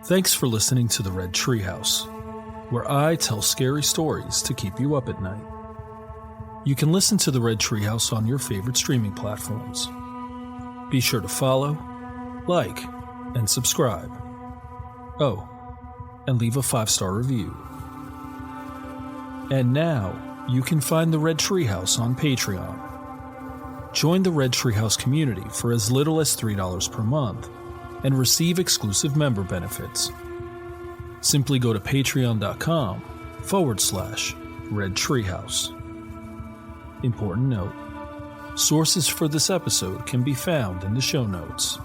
Thanks for listening to the Red Treehouse, where I tell scary stories to keep you up at night. You can listen to the Red Treehouse on your favorite streaming platforms. Be sure to follow, like, and subscribe. Oh, and leave a 5-star review. And now, you can find the Red Treehouse on Patreon. Join the Red Treehouse community for as little as $3 per month and receive exclusive member benefits. Simply go to patreon.com/Red Treehouse. Important note: sources for this episode can be found in the show notes.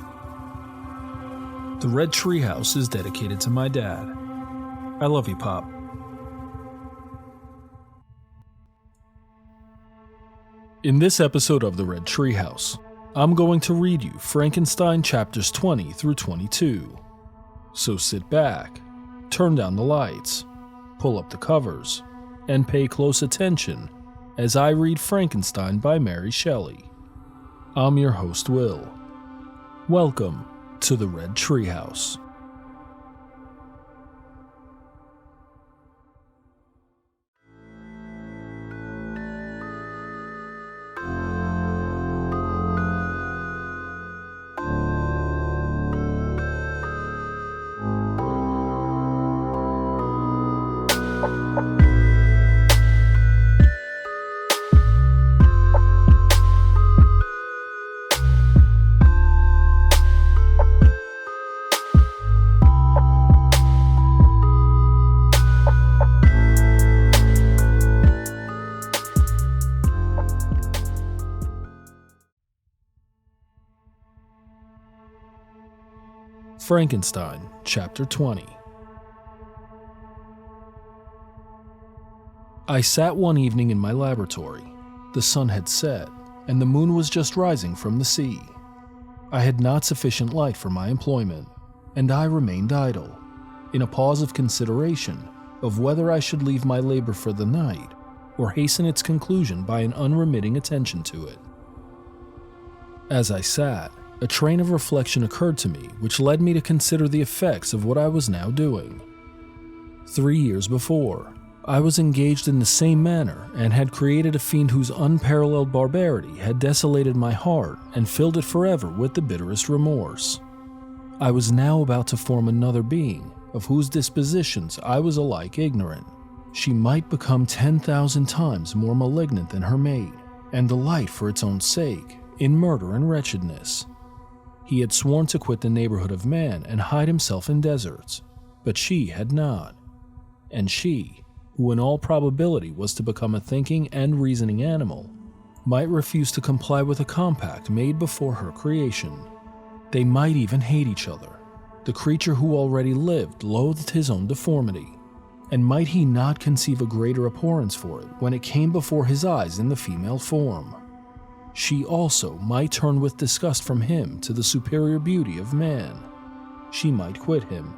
The Red Treehouse is dedicated to my dad. I love you, Pop. In this episode of the Red Treehouse, I'm going to read you Frankenstein chapters 20 through 22. So sit back, turn down the lights, pull up the covers, and pay close attention as I read Frankenstein by Mary Shelley. I'm your host, Will. Welcome to the Red Treehouse. Frankenstein, Chapter 20. I sat one evening in my laboratory. The sun had set, and the moon was just rising from the sea. I had not sufficient light for my employment, and I remained idle, in a pause of consideration of whether I should leave my labor for the night or hasten its conclusion by an unremitting attention to it. As I sat, a train of reflection occurred to me which led me to consider the effects of what I was now doing. 3 years before, I was engaged in the same manner and had created a fiend whose unparalleled barbarity had desolated my heart and filled it forever with the bitterest remorse. I was now about to form another being of whose dispositions I was alike ignorant. She might become 10,000 times more malignant than her mate, and delight for its own sake in murder and wretchedness. He had sworn to quit the neighborhood of man and hide himself in deserts, but she had not. And she, who in all probability was to become a thinking and reasoning animal, might refuse to comply with a compact made before her creation. They might even hate each other. The creature who already lived loathed his own deformity, and might he not conceive a greater abhorrence for it when it came before his eyes in the female form? She also might turn with disgust from him to the superior beauty of man. She might quit him,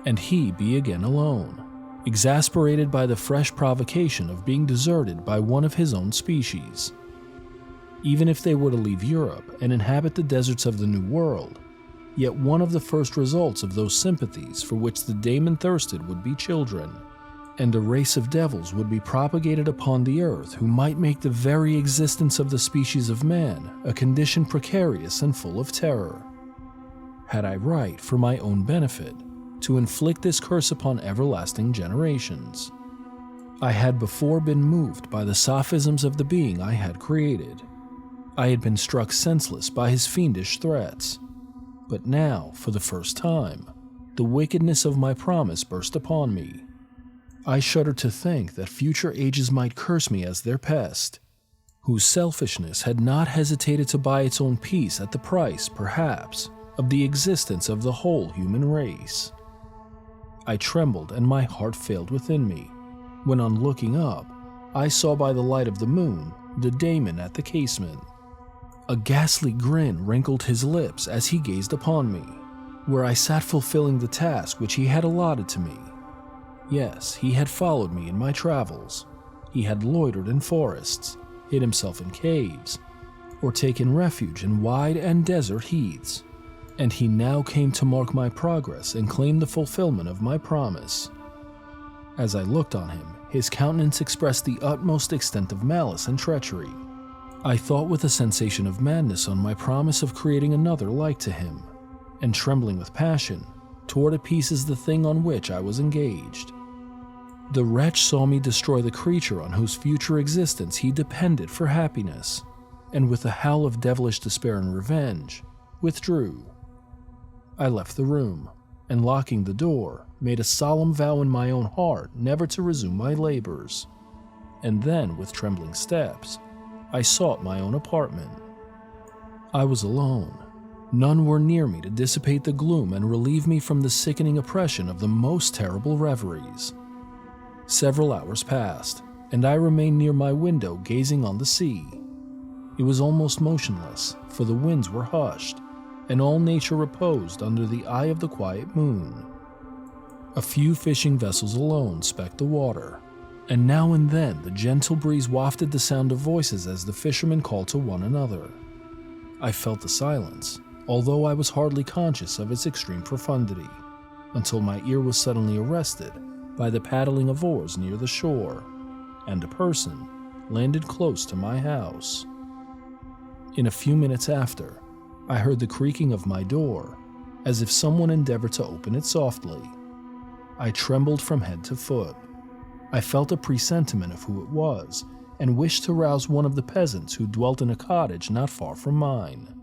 and he be again alone, exasperated by the fresh provocation of being deserted by one of his own species. Even if they were to leave Europe and inhabit the deserts of the New World, yet one of the first results of those sympathies for which the daemon thirsted would be children, and a race of devils would be propagated upon the earth who might make the very existence of the species of man a condition precarious and full of terror. Had I right, for my own benefit, to inflict this curse upon everlasting generations? I had before been moved by the sophisms of the being I had created. I had been struck senseless by his fiendish threats. But now, for the first time, the wickedness of my promise burst upon me. I shuddered to think that future ages might curse me as their pest, whose selfishness had not hesitated to buy its own peace at the price, perhaps, of the existence of the whole human race. I trembled and my heart failed within me, when on looking up, I saw by the light of the moon the daemon at the casement. A ghastly grin wrinkled his lips as he gazed upon me, where I sat fulfilling the task which he had allotted to me. Yes, he had followed me in my travels. He had loitered in forests, hid himself in caves, or taken refuge in wide and desert heaths, and he now came to mark my progress and claim the fulfillment of my promise. As I looked on him, his countenance expressed the utmost extent of malice and treachery. I thought with a sensation of madness on my promise of creating another like to him, and trembling with passion, tore to pieces the thing on which I was engaged. The wretch saw me destroy the creature on whose future existence he depended for happiness, and with a howl of devilish despair and revenge, withdrew. I left the room, and locking the door, made a solemn vow in my own heart never to resume my labors. And then, with trembling steps, I sought my own apartment. I was alone. None were near me to dissipate the gloom and relieve me from the sickening oppression of the most terrible reveries. Several hours passed, and I remained near my window gazing on the sea. It was almost motionless, for the winds were hushed, and all nature reposed under the eye of the quiet moon. A few fishing vessels alone specked the water, and now and then the gentle breeze wafted the sound of voices as the fishermen called to one another. I felt the silence, although I was hardly conscious of its extreme profundity, until my ear was suddenly arrested by the paddling of oars near the shore, and a person landed close to my house. In a few minutes after, I heard the creaking of my door, as if someone endeavored to open it softly. I trembled from head to foot. I felt a presentiment of who it was, and wished to rouse one of the peasants who dwelt in a cottage not far from mine.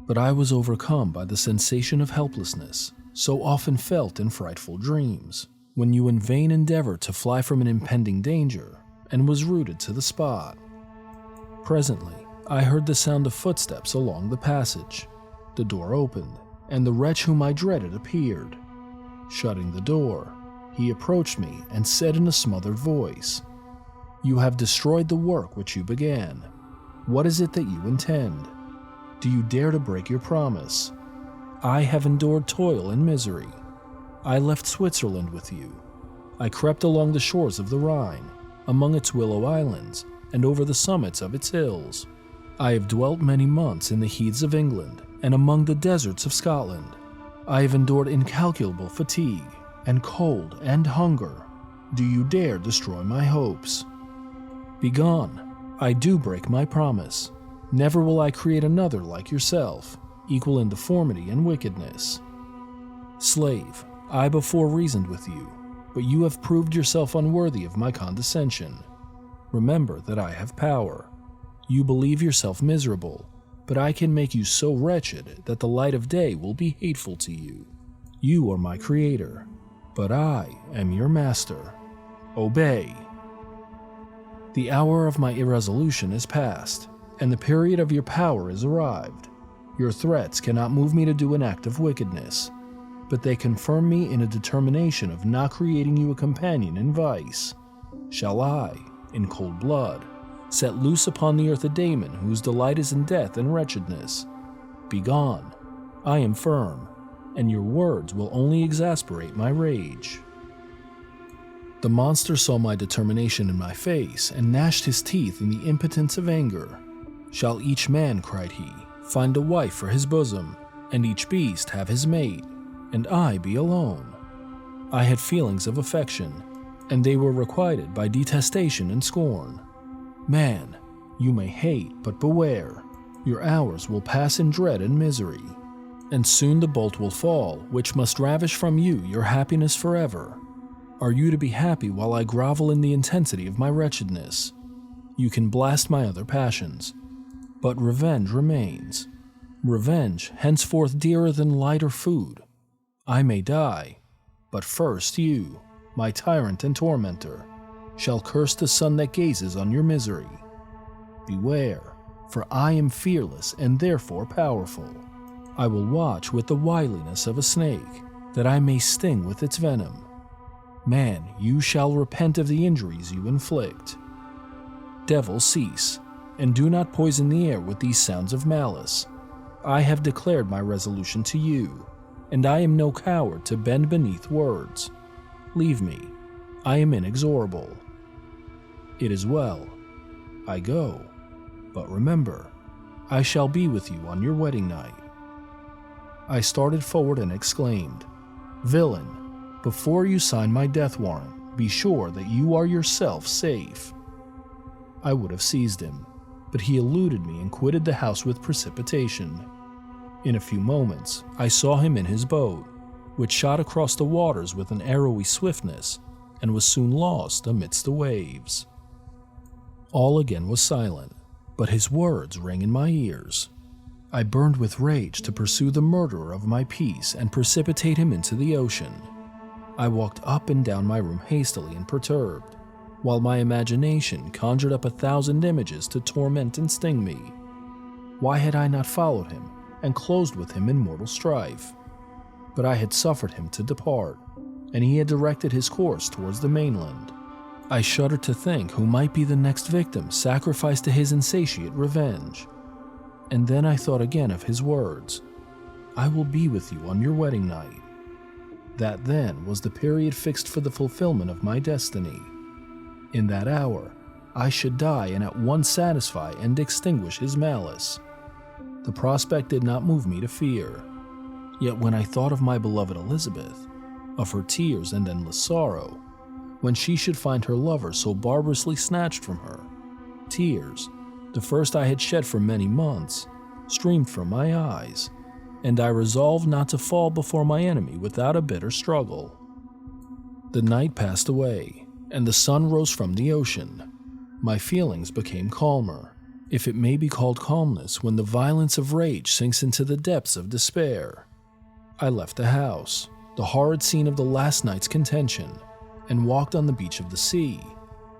But I was overcome by the sensation of helplessness, so often felt in frightful dreams, when you in vain endeavor to fly from an impending danger, and was rooted to the spot. Presently, I heard the sound of footsteps along the passage. The door opened, and the wretch whom I dreaded appeared. Shutting the door, he approached me and said in a smothered voice, "You have destroyed the work which you began. What is it that you intend? Do you dare to break your promise? I have endured toil and misery. I left Switzerland with you. I crept along the shores of the Rhine, among its willow islands, and over the summits of its hills. I have dwelt many months in the heaths of England and among the deserts of Scotland. I have endured incalculable fatigue, and cold, and hunger. Do you dare destroy my hopes? Begone! I do break my promise. Never will I create another like yourself, equal in deformity and wickedness. Slave, I before reasoned with you, but you have proved yourself unworthy of my condescension. Remember that I have power. You believe yourself miserable, but I can make you so wretched that the light of day will be hateful to you. You are my creator, but I am your master. Obey." The hour of my irresolution is past, and the period of your power is arrived. Your threats cannot move me to do an act of wickedness, but they confirm me in a determination of not creating you a companion in vice. Shall I, in cold blood, set loose upon the earth a daemon whose delight is in death and wretchedness? Begone! I am firm, and your words will only exasperate my rage." The monster saw my determination in my face and gnashed his teeth in the impotence of anger. "Shall each man," cried he, "find a wife for his bosom, and each beast have his mate, and I be alone?" I had feelings of affection, and they were requited by detestation and scorn. Man, you may hate, but beware. Your hours will pass in dread and misery, and soon the bolt will fall which must ravish from you your happiness forever. Are you to be happy while I grovel in the intensity of my wretchedness? You can blast my other passions, but revenge remains. Revenge, henceforth dearer than light or food. I may die, but first you, my tyrant and tormentor, shall curse the sun that gazes on your misery. Beware, for I am fearless and therefore powerful. I will watch with the wiliness of a snake, that I may sting with its venom. Man, you shall repent of the injuries you inflict. Devil, cease, and do not poison the air with these sounds of malice. I have declared my resolution to you, and I am no coward to bend beneath words. Leave me. I am inexorable. It is well. I go. But remember, I shall be with you on your wedding night. I started forward and exclaimed, "Villain, before you sign my death warrant, be sure that you are yourself safe." I would have seized him, but he eluded me and quitted the house with precipitation. In a few moments, I saw him in his boat, which shot across the waters with an arrowy swiftness and was soon lost amidst the waves. All again was silent, but his words rang in my ears. I burned with rage to pursue the murderer of my peace and precipitate him into the ocean. I walked up and down my room hastily and perturbed, while my imagination conjured up 1,000 images to torment and sting me. Why had I not followed him and closed with him in mortal strife? But I had suffered him to depart, and he had directed his course towards the mainland. I shuddered to think who might be the next victim sacrificed to his insatiate revenge. And then I thought again of his words, "I will be with you on your wedding night." That then was the period fixed for the fulfillment of my destiny. In that hour, I should die and at once satisfy and extinguish his malice. The prospect did not move me to fear. Yet when I thought of my beloved Elizabeth, of her tears and endless sorrow, when she should find her lover so barbarously snatched from her, tears, the first I had shed for many months, streamed from my eyes, and I resolved not to fall before my enemy without a bitter struggle. The night passed away, and the sun rose from the ocean. My feelings became calmer, if it may be called calmness when the violence of rage sinks into the depths of despair. I left the house, the horrid scene of the last night's contention, and walked on the beach of the sea,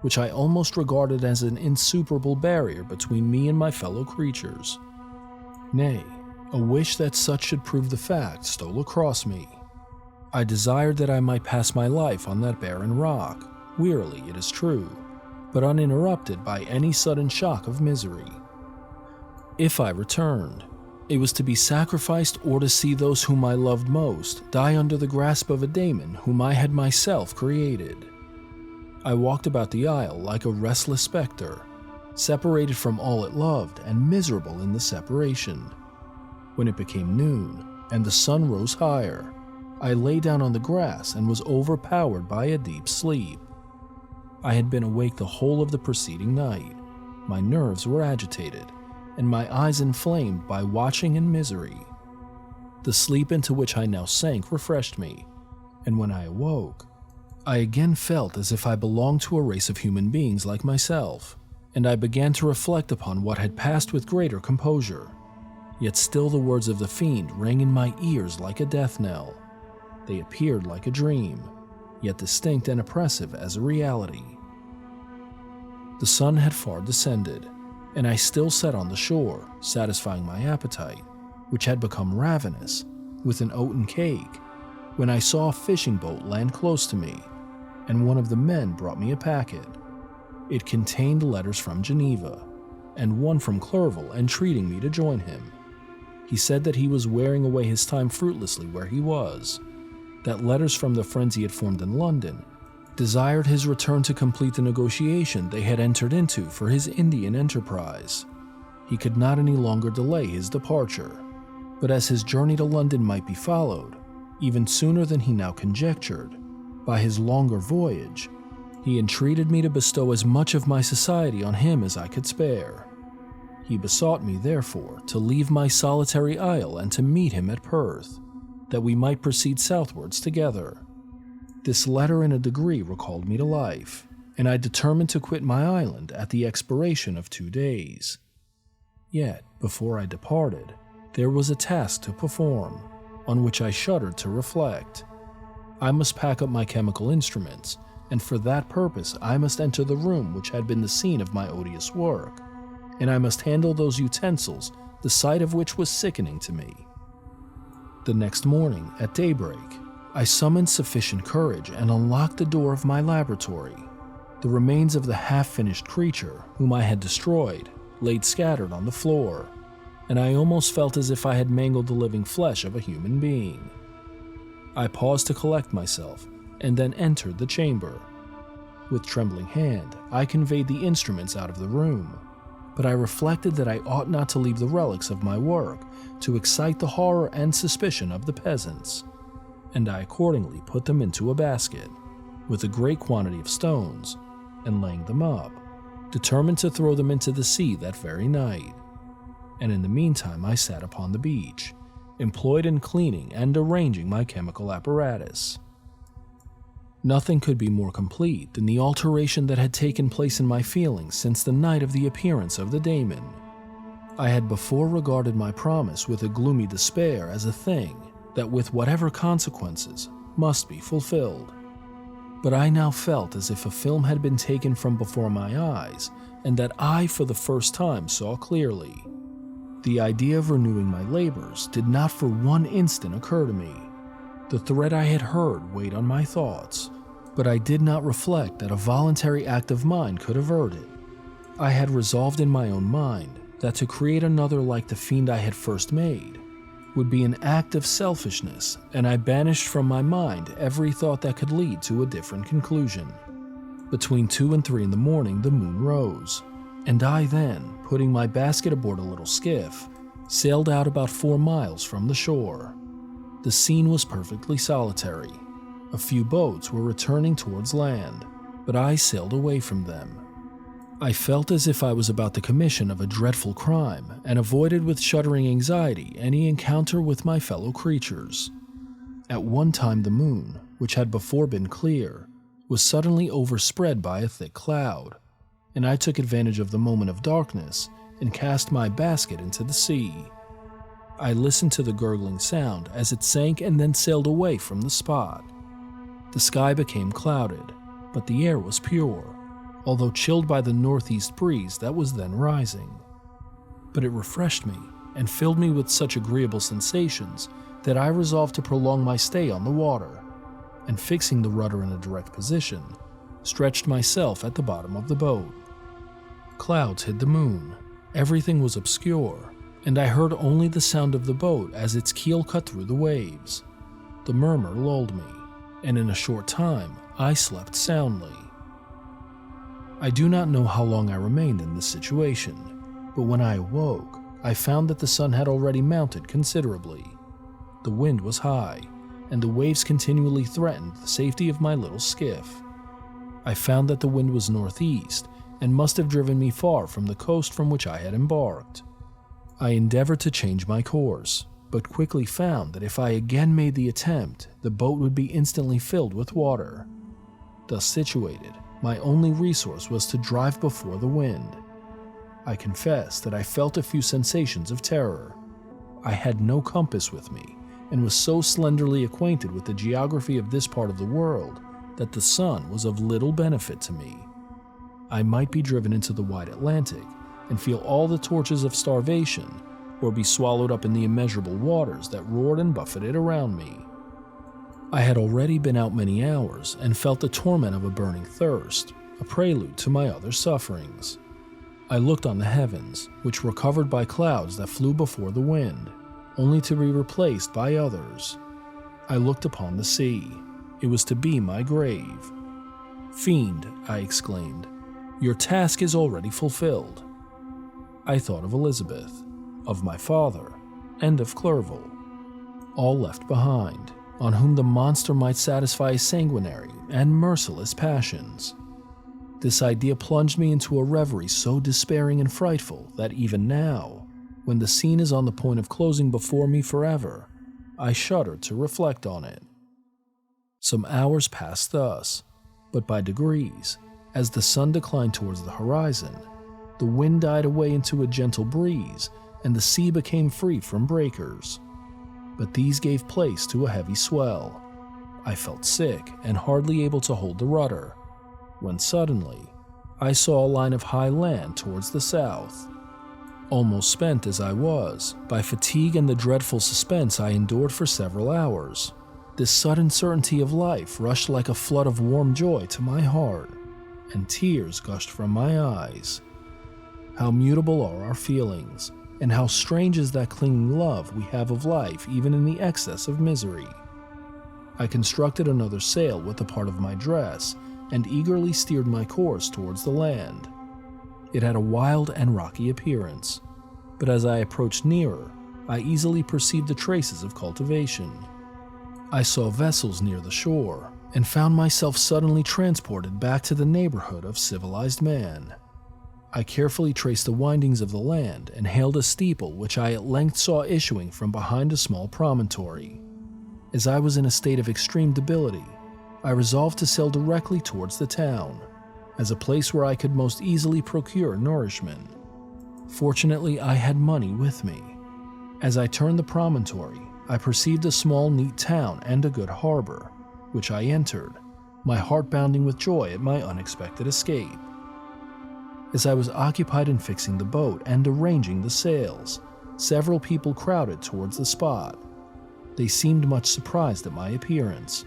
which I almost regarded as an insuperable barrier between me and my fellow creatures. Nay, a wish that such should prove the fact stole across me. I desired that I might pass my life on that barren rock, wearily it is true, but uninterrupted by any sudden shock of misery. If I returned, it was to be sacrificed or to see those whom I loved most die under the grasp of a daemon whom I had myself created. I walked about the isle like a restless specter, separated from all it loved and miserable in the separation. When it became noon and the sun rose higher, I lay down on the grass and was overpowered by a deep sleep. I had been awake the whole of the preceding night. My nerves were agitated, and my eyes inflamed by watching and misery. The sleep into which I now sank refreshed me, and when I awoke, I again felt as if I belonged to a race of human beings like myself, and I began to reflect upon what had passed with greater composure. Yet still the words of the fiend rang in my ears like a death knell. They appeared like a dream, yet distinct and oppressive as a reality. The sun had far descended, and I still sat on the shore, satisfying my appetite, which had become ravenous, with an oaten cake, when I saw a fishing boat land close to me, and one of the men brought me a packet. It contained letters from Geneva, and one from Clerval entreating me to join him. He said that he was wearing away his time fruitlessly where he was, that letters from the friends he had formed in London desired his return to complete the negotiation they had entered into for his Indian enterprise. He could not any longer delay his departure, but as his journey to London might be followed, even sooner than he now conjectured, by his longer voyage, he entreated me to bestow as much of my society on him as I could spare. He besought me, therefore, to leave my solitary isle and to meet him at Perth, that we might proceed southwards together. This letter in a degree recalled me to life, and I determined to quit my island at the expiration of 2 days. Yet, before I departed, there was a task to perform, on which I shuddered to reflect. I must pack up my chemical instruments, and for that purpose I must enter the room which had been the scene of my odious work, and I must handle those utensils, the sight of which was sickening to me. The next morning, at daybreak, I summoned sufficient courage and unlocked the door of my laboratory. The remains of the half-finished creature, whom I had destroyed, laid scattered on the floor, and I almost felt as if I had mangled the living flesh of a human being. I paused to collect myself, and then entered the chamber. With trembling hand, I conveyed the instruments out of the room. but I reflected that I ought not to leave the relics of my work to excite the horror and suspicion of the peasants, and I accordingly put them into a basket with a great quantity of stones, and laying them up, determined to throw them into the sea that very night. And in the meantime I sat upon the beach, employed in cleaning and arranging my chemical apparatus. Nothing could be more complete than the alteration that had taken place in my feelings since the night of the appearance of the daemon. I had before regarded my promise with a gloomy despair as a thing that, with whatever consequences, must be fulfilled. But I now felt as if a film had been taken from before my eyes, and that I for the first time saw clearly. The idea of renewing my labors did not for one instant occur to me. The threat I had heard weighed on my thoughts, but I did not reflect that a voluntary act of mine could avert it. I had resolved in my own mind that to create another like the fiend I had first made would be an act of selfishness, and I banished from my mind every thought that could lead to a different conclusion. Between 2 and 3 in the morning the moon rose, and I then, putting my basket aboard a little skiff, sailed out about 4 miles from the shore. The scene was perfectly solitary. A few boats were returning towards land, but I sailed away from them. I felt as if I was about the commission of a dreadful crime, and avoided with shuddering anxiety any encounter with my fellow creatures. At one time the moon, which had before been clear, was suddenly overspread by a thick cloud, and I took advantage of the moment of darkness and cast my basket into the sea. I listened to the gurgling sound as it sank and then sailed away from the spot. The sky became clouded, but the air was pure, although chilled by the northeast breeze that was then rising. But it refreshed me and filled me with such agreeable sensations that I resolved to prolong my stay on the water, and fixing the rudder in a direct position, stretched myself at the bottom of the boat. Clouds hid the moon, everything was obscure, and I heard only the sound of the boat as its keel cut through the waves. The murmur lulled me, and in a short time I slept soundly. I do not know how long I remained in this situation, but when I awoke, I found that the sun had already mounted considerably. The wind was high, and the waves continually threatened the safety of my little skiff. I found that the wind was northeast, and must have driven me far from the coast from which I had embarked. I endeavored to change my course, but quickly found that if I again made the attempt, the boat would be instantly filled with water. Thus situated, my only resource was to drive before the wind. I confess that I felt a few sensations of terror. I had no compass with me, and was so slenderly acquainted with the geography of this part of the world that the sun was of little benefit to me. I might be driven into the wide Atlantic and feel all the tortures of starvation, or be swallowed up in the immeasurable waters that roared and buffeted around me. I had already been out many hours and felt the torment of a burning thirst, a prelude to my other sufferings. I looked on the heavens, which were covered by clouds that flew before the wind, only to be replaced by others. I looked upon the sea. It was to be my grave. "Fiend," I exclaimed, "your task is already fulfilled." I thought of Elizabeth, of my father, and of Clerval, all left behind, on whom the monster might satisfy his sanguinary and merciless passions. This idea plunged me into a reverie so despairing and frightful that even now, when the scene is on the point of closing before me forever, I shudder to reflect on it. Some hours passed thus, but by degrees, as the sun declined towards the horizon, the wind died away into a gentle breeze, and the sea became free from breakers. But these gave place to a heavy swell. I felt sick and hardly able to hold the rudder, when suddenly I saw a line of high land towards the south. Almost spent as I was, by fatigue and the dreadful suspense I endured for several hours, this sudden certainty of life rushed like a flood of warm joy to my heart, and tears gushed from my eyes. How mutable are our feelings, and how strange is that clinging love we have of life even in the excess of misery. I constructed another sail with a part of my dress, and eagerly steered my course towards the land. It had a wild and rocky appearance, but as I approached nearer, I easily perceived the traces of cultivation. I saw vessels near the shore and found myself suddenly transported back to the neighborhood of civilized man. I carefully traced the windings of the land and hailed a steeple which I at length saw issuing from behind a small promontory. As I was in a state of extreme debility, I resolved to sail directly towards the town, as a place where I could most easily procure nourishment. Fortunately, I had money with me. As I turned the promontory, I perceived a small, neat town and a good harbor, which I entered, my heart bounding with joy at my unexpected escape. As I was occupied in fixing the boat and arranging the sails, several people crowded towards the spot. They seemed much surprised at my appearance,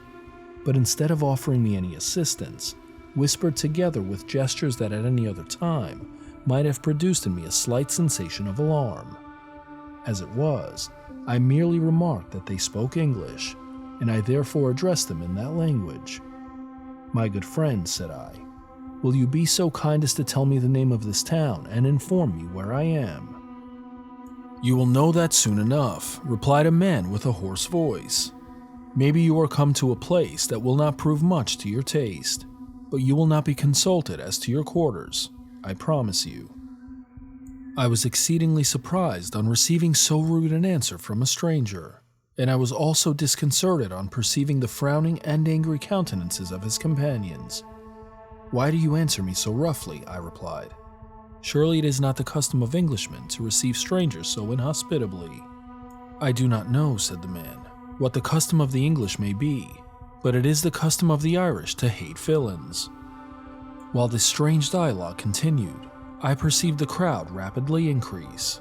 but instead of offering me any assistance, whispered together with gestures that at any other time might have produced in me a slight sensation of alarm. As it was, I merely remarked that they spoke English, and I therefore addressed them in that language. "My good friend," said I, "will you be so kind as to tell me the name of this town and inform me where I am?" "You will know that soon enough," replied a man with a hoarse voice. "Maybe you are come to a place that will not prove much to your taste, but you will not be consulted as to your quarters, I promise you." I was exceedingly surprised on receiving so rude an answer from a stranger, and I was also disconcerted on perceiving the frowning and angry countenances of his companions. "Why do you answer me so roughly?" I replied. "Surely it is not the custom of Englishmen to receive strangers so inhospitably." "I do not know," said the man, "what the custom of the English may be, but it is the custom of the Irish to hate villains." While this strange dialogue continued, I perceived the crowd rapidly increase.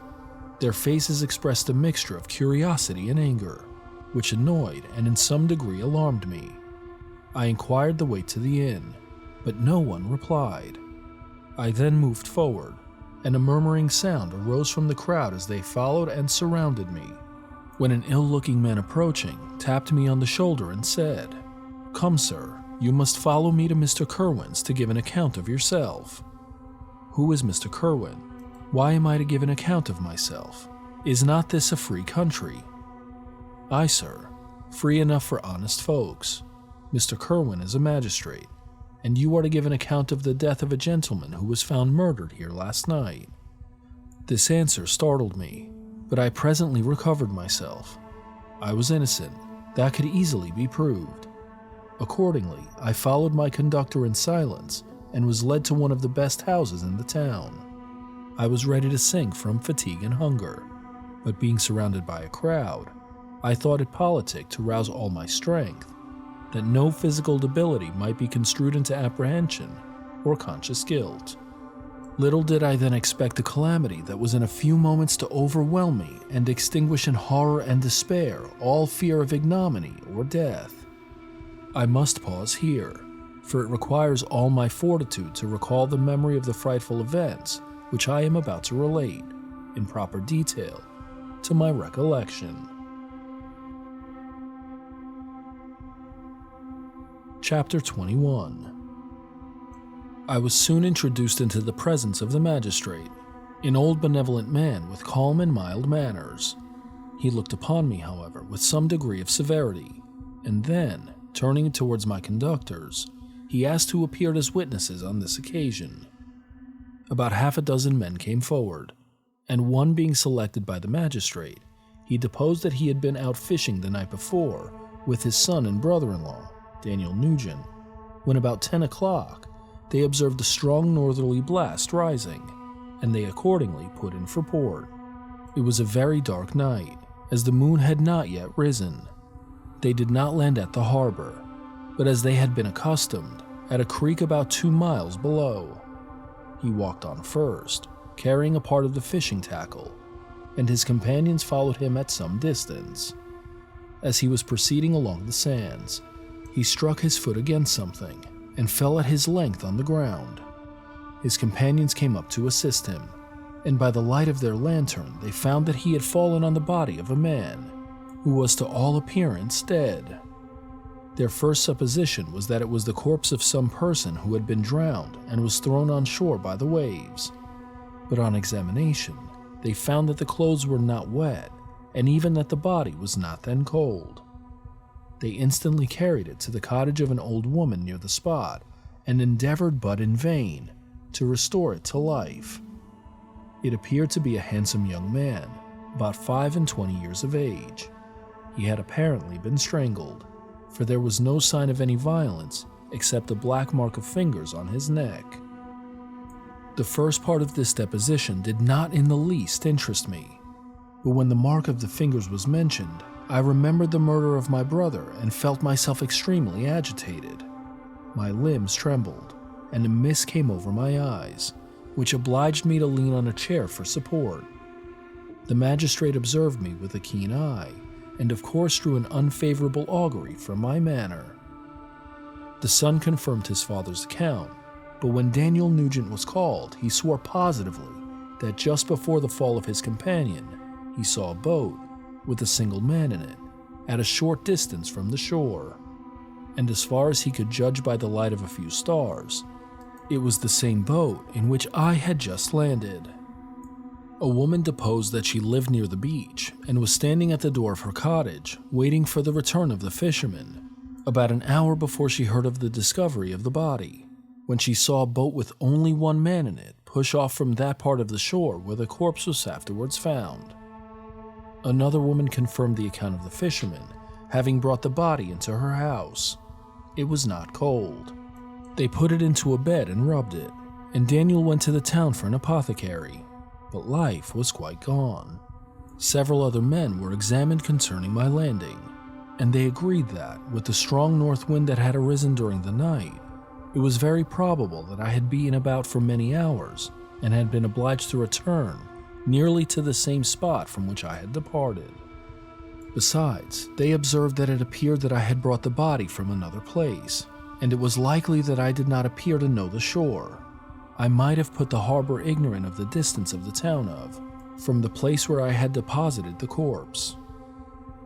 Their faces expressed a mixture of curiosity and anger, which annoyed and in some degree alarmed me. I inquired the way to the inn, but no one replied. I then moved forward, and a murmuring sound arose from the crowd as they followed and surrounded me, when an ill-looking man approaching tapped me on the shoulder and said, "Come, sir, you must follow me to Mr. Kerwin's to give an account of yourself." "Who is Mr. Kerwin? Why am I to give an account of myself? Is not this a free country?" "Aye, sir, free enough for honest folks. Mr. Kerwin is a magistrate, and you are to give an account of the death of a gentleman who was found murdered here last night." This answer startled me, but I presently recovered myself. I was innocent. That could easily be proved. Accordingly, I followed my conductor in silence and was led to one of the best houses in the town. I was ready to sink from fatigue and hunger, but being surrounded by a crowd, I thought it politic to rouse all my strength, that no physical debility might be construed into apprehension or conscious guilt. Little did I then expect the calamity that was in a few moments to overwhelm me and extinguish in horror and despair all fear of ignominy or death. I must pause here, for it requires all my fortitude to recall the memory of the frightful events which I am about to relate, in proper detail, to my recollection. Chapter 21. I was soon introduced into the presence of the magistrate, an old benevolent man with calm and mild manners. He looked upon me, however, with some degree of severity, and then, turning towards my conductors, he asked who appeared as witnesses on this occasion. About half a dozen men came forward, and one being selected by the magistrate, he deposed that he had been out fishing the night before with his son and brother-in-law, Daniel Nugent, when about 10 o'clock they observed a strong northerly blast rising, and they accordingly put in for port. It was a very dark night, as the moon had not yet risen. They did not land at the harbor, but as they had been accustomed, at a creek about 2 miles below. He walked on first, carrying a part of the fishing tackle, and his companions followed him at some distance. As he was proceeding along the sands, he struck his foot against something and fell at his length on the ground. His companions came up to assist him, and by the light of their lantern they found that he had fallen on the body of a man, who was to all appearance dead. Their first supposition was that it was the corpse of some person who had been drowned and was thrown on shore by the waves, but on examination, they found that the clothes were not wet, and even that the body was not then cold. They instantly carried it to the cottage of an old woman near the spot and endeavored, but in vain, to restore it to life. It appeared to be a handsome young man, about 25 years of age. He had apparently been strangled, for there was no sign of any violence except a black mark of fingers on his neck. The first part of this deposition did not in the least interest me, but when the mark of the fingers was mentioned, I remembered the murder of my brother and felt myself extremely agitated. My limbs trembled, and a mist came over my eyes, which obliged me to lean on a chair for support. The magistrate observed me with a keen eye, and of course drew an unfavorable augury from my manner. The son confirmed his father's account, but when Daniel Nugent was called, he swore positively that just before the fall of his companion, he saw a boat with a single man in it at a short distance from the shore, and as far as he could judge by the light of a few stars, it was the same boat in which I had just landed. A woman deposed that she lived near the beach and was standing at the door of her cottage, waiting for the return of the fisherman, about an hour before she heard of the discovery of the body, when she saw a boat with only one man in it push off from that part of the shore where the corpse was afterwards found. Another woman confirmed the account of the fisherman, having brought the body into her house. It was not cold. They put it into a bed and rubbed it, and Daniel went to the town for an apothecary, but life was quite gone. Several other men were examined concerning my landing, and they agreed that, with the strong north wind that had arisen during the night, it was very probable that I had been about for many hours and had been obliged to return nearly to the same spot from which I had departed. Besides, they observed that it appeared that I had brought the body from another place, and it was likely that I did not appear to know the shore. I might have put the harbor ignorant of the distance of the town from the place where I had deposited the corpse.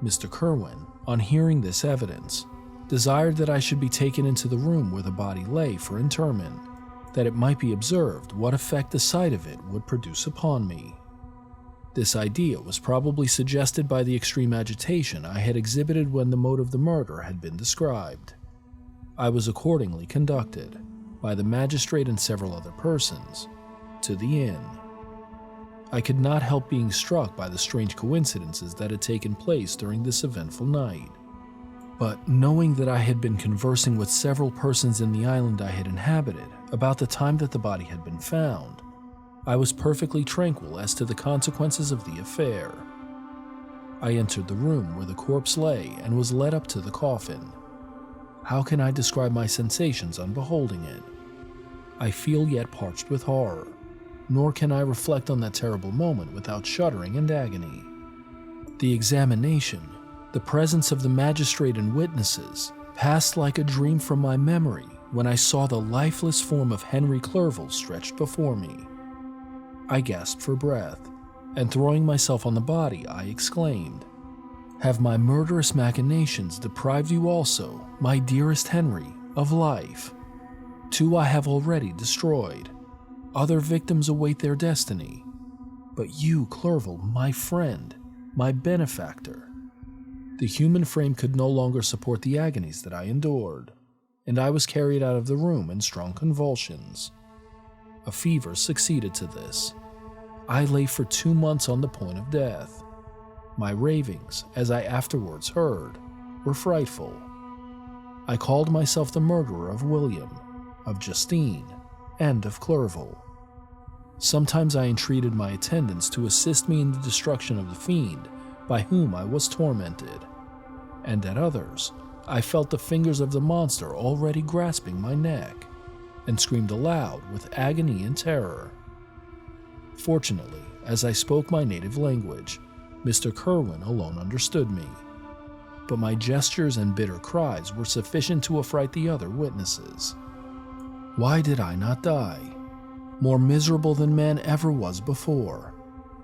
Mr. Kerwin, on hearing this evidence, desired that I should be taken into the room where the body lay for interment, that it might be observed what effect the sight of it would produce upon me. This idea was probably suggested by the extreme agitation I had exhibited when the mode of the murder had been described. I was accordingly conducted, by the magistrate and several other persons, to the inn. I could not help being struck by the strange coincidences that had taken place during this eventful night. But knowing that I had been conversing with several persons in the island I had inhabited about the time that the body had been found, I was perfectly tranquil as to the consequences of the affair. I entered the room where the corpse lay and was led up to the coffin. How can I describe my sensations on beholding it? I feel yet parched with horror, nor can I reflect on that terrible moment without shuddering and agony. The examination, the presence of the magistrate and witnesses, passed like a dream from my memory when I saw the lifeless form of Henry Clerval stretched before me. I gasped for breath, and throwing myself on the body, I exclaimed, "Have my murderous machinations deprived you also, my dearest Henry, of life? 2 I have already destroyed. Other victims await their destiny. But you, Clerval, my friend, my benefactor." The human frame could no longer support the agonies that I endured, and I was carried out of the room in strong convulsions. A fever succeeded to this. I lay for 2 months on the point of death. My ravings, as I afterwards heard, were frightful. I called myself the murderer of William, of Justine, and of Clerval. Sometimes I entreated my attendants to assist me in the destruction of the fiend by whom I was tormented, and at others I felt the fingers of the monster already grasping my neck, and screamed aloud with agony and terror. Fortunately, as I spoke my native language, Mr. Kerwin alone understood me, but my gestures and bitter cries were sufficient to affright the other witnesses. Why did I not die? More miserable than man ever was before.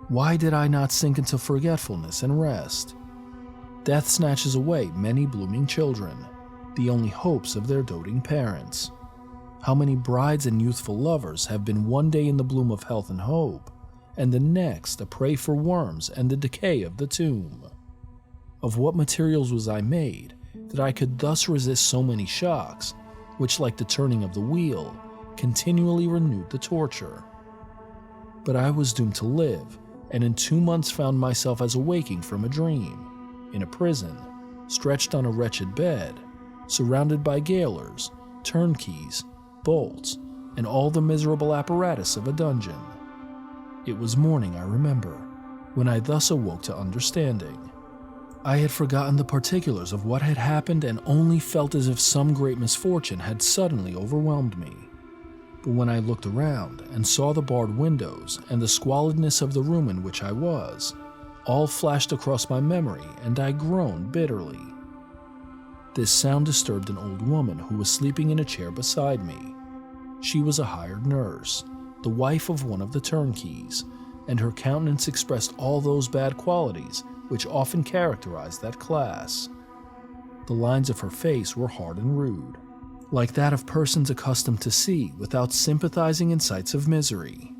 Why did I not sink into forgetfulness and rest? Death snatches away many blooming children, the only hopes of their doting parents. How many brides and youthful lovers have been one day in the bloom of health and hope, and the next a prey for worms and the decay of the tomb? Of what materials was I made that I could thus resist so many shocks, which, like the turning of the wheel, continually renewed the torture? But I was doomed to live, and in 2 months found myself as awaking from a dream, in a prison, stretched on a wretched bed, surrounded by gaolers, turnkeys, bolts, and all the miserable apparatus of a dungeon. It was morning, I remember, when I thus awoke to understanding. I had forgotten the particulars of what had happened and only felt as if some great misfortune had suddenly overwhelmed me. But when I looked around and saw the barred windows and the squalidness of the room in which I was, all flashed across my memory and I groaned bitterly. This sound disturbed an old woman who was sleeping in a chair beside me. She was a hired nurse, the wife of one of the turnkeys, and her countenance expressed all those bad qualities which often characterize that class. The lines of her face were hard and rude, like that of persons accustomed to see without sympathizing in sights of misery.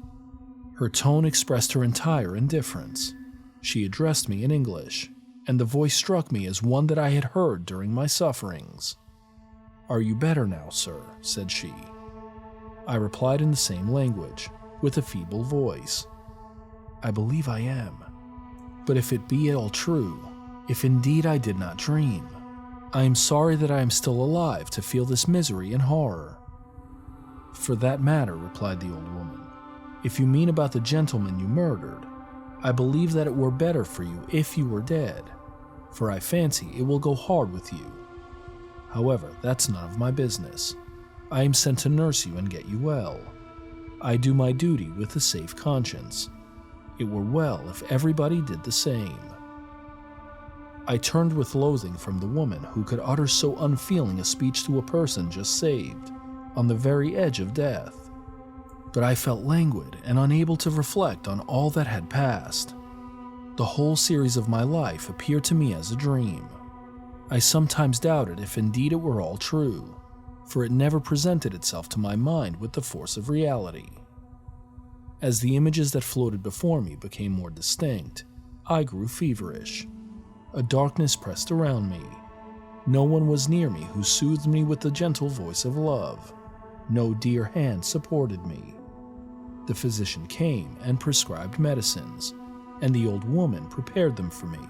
Her tone expressed her entire indifference. She addressed me in English, and the voice struck me as one that I had heard during my sufferings. "Are you better now, sir?" said she. I replied in the same language, with a feeble voice. "I believe I am. But if it be all true, if indeed I did not dream, I am sorry that I am still alive to feel this misery and horror." "For that matter," replied the old woman, "if you mean about the gentleman you murdered, I believe that it were better for you if you were dead, for I fancy it will go hard with you. However, that's none of my business. I am sent to nurse you and get you well. I do my duty with a safe conscience. It were well if everybody did the same." I turned with loathing from the woman who could utter so unfeeling a speech to a person just saved, on the very edge of death. But I felt languid and unable to reflect on all that had passed. The whole series of my life appeared to me as a dream. I sometimes doubted if indeed it were all true, for it never presented itself to my mind with the force of reality. As the images that floated before me became more distinct, I grew feverish. A darkness pressed around me. No one was near me who soothed me with the gentle voice of love. No dear hand supported me. The physician came and prescribed medicines, and the old woman prepared them for me.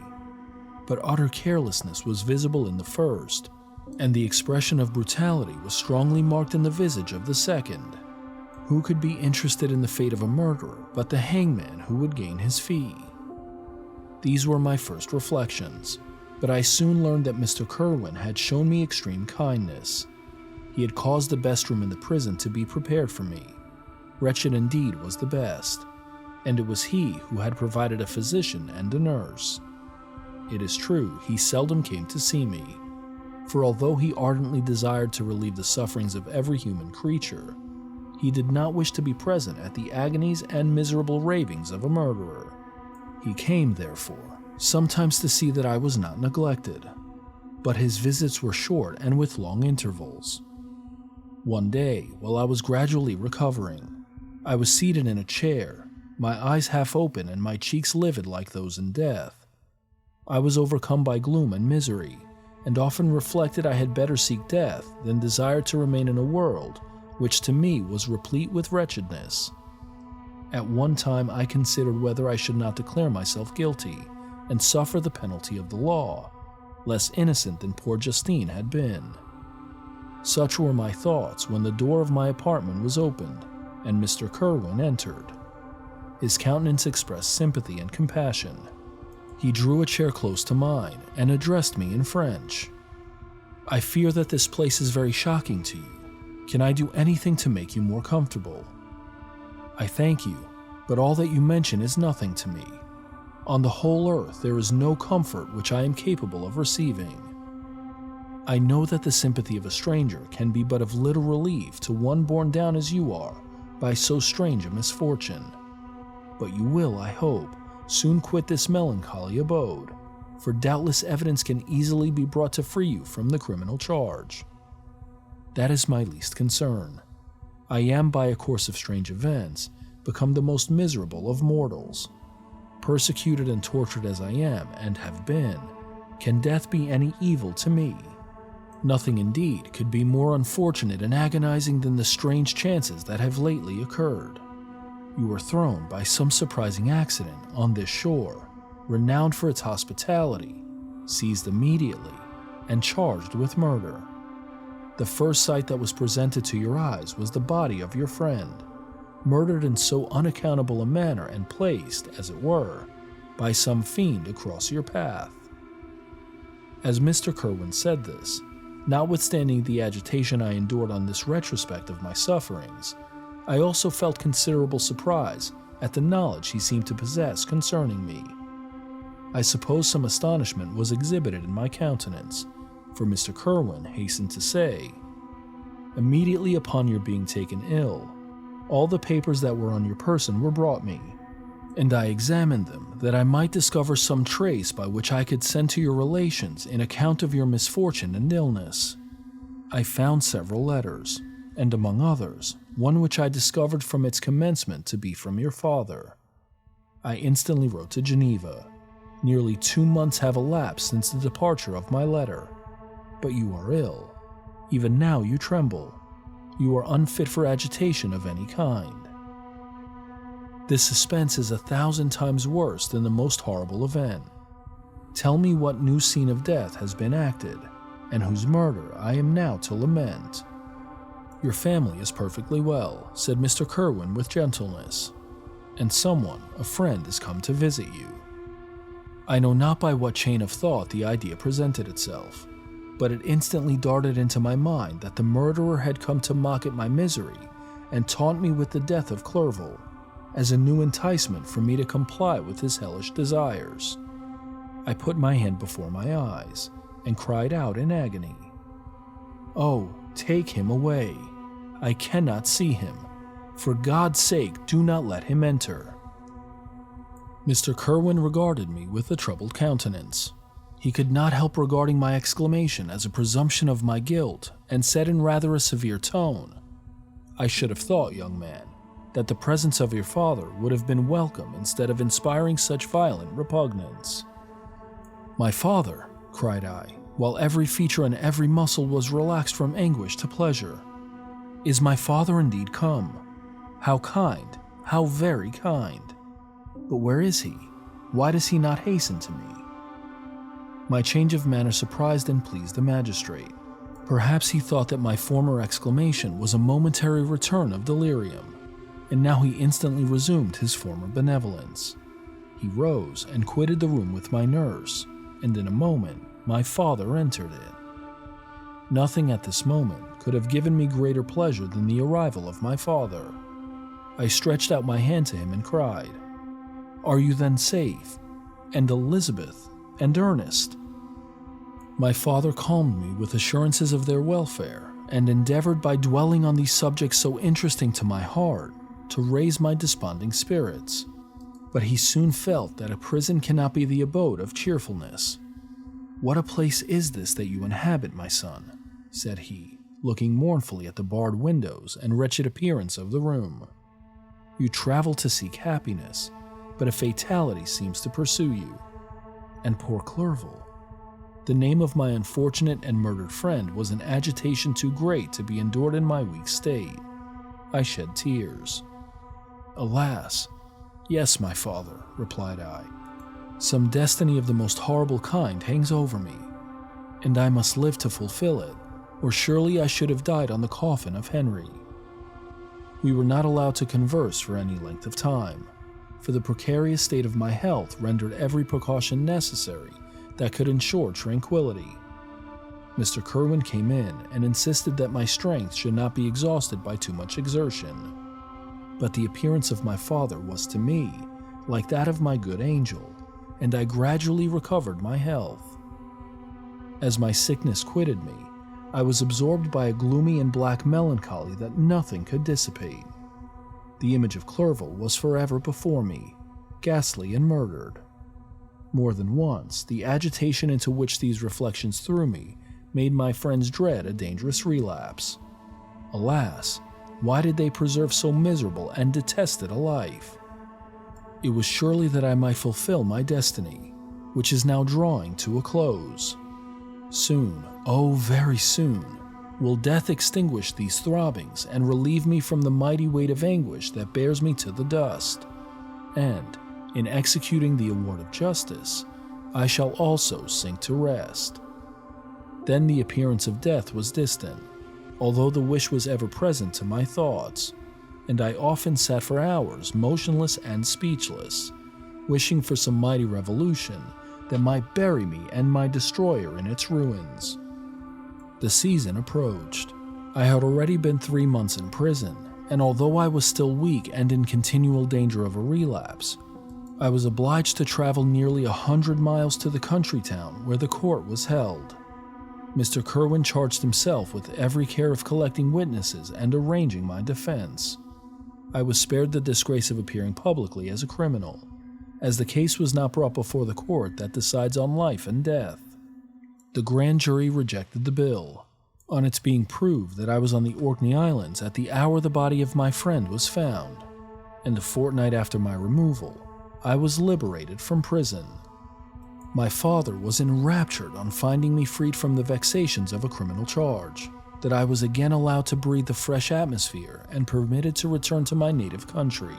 But utter carelessness was visible in the first, and the expression of brutality was strongly marked in the visage of the second. Who could be interested in the fate of a murderer but the hangman who would gain his fee? These were my first reflections, but I soon learned that Mr. Kerwin had shown me extreme kindness. He had caused the best room in the prison to be prepared for me. Wretched indeed was the best, and it was he who had provided a physician and a nurse. It is true, he seldom came to see me, for although he ardently desired to relieve the sufferings of every human creature, he did not wish to be present at the agonies and miserable ravings of a murderer. He came, therefore, sometimes to see that I was not neglected, but his visits were short and with long intervals. One day, while I was gradually recovering, I was seated in a chair, my eyes half open and my cheeks livid like those in death. I was overcome by gloom and misery, and often reflected I had better seek death than desire to remain in a world which to me was replete with wretchedness. At one time I considered whether I should not declare myself guilty and suffer the penalty of the law, less innocent than poor Justine had been. Such were my thoughts when the door of my apartment was opened and Mr. Kerwin entered. His countenance expressed sympathy and compassion. He drew a chair close to mine and addressed me in French. "I fear that this place is very shocking to you. Can I do anything to make you more comfortable?" "I thank you, but all that you mention is nothing to me. On the whole earth there is no comfort which I am capable of receiving. I know that the sympathy of a stranger can be but of little relief to one borne down as you are by so strange a misfortune. But you will, I hope, soon quit this melancholy abode, for doubtless evidence can easily be brought to free you from the criminal charge. That is my least concern, I am, by a course of strange events, become the most miserable of mortals. Persecuted and tortured as I am and have been, can death be any evil to me? Nothing indeed could be more unfortunate and agonizing than the strange chances that have lately occurred. You were thrown by some surprising accident on this shore, renowned for its hospitality, seized immediately, and charged with murder. The first sight that was presented to your eyes was the body of your friend, murdered in so unaccountable a manner and placed, as it were, by some fiend across your path. As Mr. Kerwin said this, notwithstanding the agitation I endured on this retrospect of my sufferings, I also felt considerable surprise at the knowledge he seemed to possess concerning me. I suppose some astonishment was exhibited in my countenance, for Mr. Kerwin hastened to say, "Immediately upon your being taken ill, all the papers that were on your person were brought me, and I examined them that I might discover some trace by which I could send to your relations in account of your misfortune and illness. I found several letters, and among others, one which I discovered from its commencement to be from your father. I instantly wrote to Geneva. Nearly 2 months have elapsed since the departure of my letter. But you are ill. Even now you tremble. You are unfit for agitation of any kind. This suspense is 1,000 times worse than the most horrible event. Tell me what new scene of death has been acted, and whose murder I am now to lament." "Your family is perfectly well," said Mr. Kerwin with gentleness, "and someone, a friend, is come to visit you." I know not by what chain of thought the idea presented itself, but it instantly darted into my mind that the murderer had come to mock at my misery and taunt me with the death of Clerval, as a new enticement for me to comply with his hellish desires. I put my hand before my eyes and cried out in agony, "Oh, take him away! I cannot see him. For God's sake, do not let him enter." Mr. Kerwin regarded me with a troubled countenance. He could not help regarding my exclamation as a presumption of my guilt, and said in rather a severe tone, "I should have thought, young man, that the presence of your father would have been welcome instead of inspiring such violent repugnance." "My father!" cried I, while every feature and every muscle was relaxed from anguish to pleasure. "Is my father indeed come? How kind, how very kind! But where is he? Why does he not hasten to me?" My change of manner surprised and pleased the magistrate. Perhaps he thought that my former exclamation was a momentary return of delirium, and now he instantly resumed his former benevolence. He rose and quitted the room with my nurse, and in a moment my father entered it. Nothing at this moment could have given me greater pleasure than the arrival of my father. I stretched out my hand to him and cried, "Are you then safe? And Elizabeth? And Ernest?" My father calmed me with assurances of their welfare, and endeavored by dwelling on these subjects so interesting to my heart to raise my desponding spirits. But he soon felt that a prison cannot be the abode of cheerfulness. "What a place is this that you inhabit, my son?" said he, looking mournfully at the barred windows and wretched appearance of the room. "You travel to seek happiness, but a fatality seems to pursue you. And poor Clerval. The name of my unfortunate and murdered friend was an agitation too great to be endured in my weak state. I shed tears. "Alas! Yes, my father," replied I. "Some destiny of the most horrible kind hangs over me, and I must live to fulfill it, or surely I should have died on the coffin of Henry." We were not allowed to converse for any length of time, for the precarious state of my health rendered every precaution necessary that could ensure tranquility. Mr. Kerwin came in and insisted that my strength should not be exhausted by too much exertion. But the appearance of my father was to me like that of my good angel, and I gradually recovered my health. As my sickness quitted me, I was absorbed by a gloomy and black melancholy that nothing could dissipate. The image of Clerval was forever before me, ghastly and murdered. More than once, the agitation into which these reflections threw me made my friends dread a dangerous relapse. Alas, why did they preserve so miserable and detested a life? It was surely that I might fulfill my destiny, which is now drawing to a close. Soon, oh very soon, will death extinguish these throbbings and relieve me from the mighty weight of anguish that bears me to the dust. And, in executing the award of justice, I shall also sink to rest. Then the appearance of death was distant, although the wish was ever present to my thoughts, and I often sat for hours motionless and speechless, wishing for some mighty revolution that might bury me and my destroyer in its ruins. The season approached. I had already been 3 months in prison, and although I was still weak and in continual danger of a relapse, I was obliged to travel nearly 100 miles to the country town where the court was held. Mr. Kerwin charged himself with every care of collecting witnesses and arranging my defense. I was spared the disgrace of appearing publicly as a criminal, as the case was not brought before the court that decides on life and death. The grand jury rejected the bill, on its being proved that I was on the Orkney Islands at the hour the body of my friend was found, and a fortnight after my removal, I was liberated from prison. My father was enraptured on finding me freed from the vexations of a criminal charge, that I was again allowed to breathe the fresh atmosphere and permitted to return to my native country.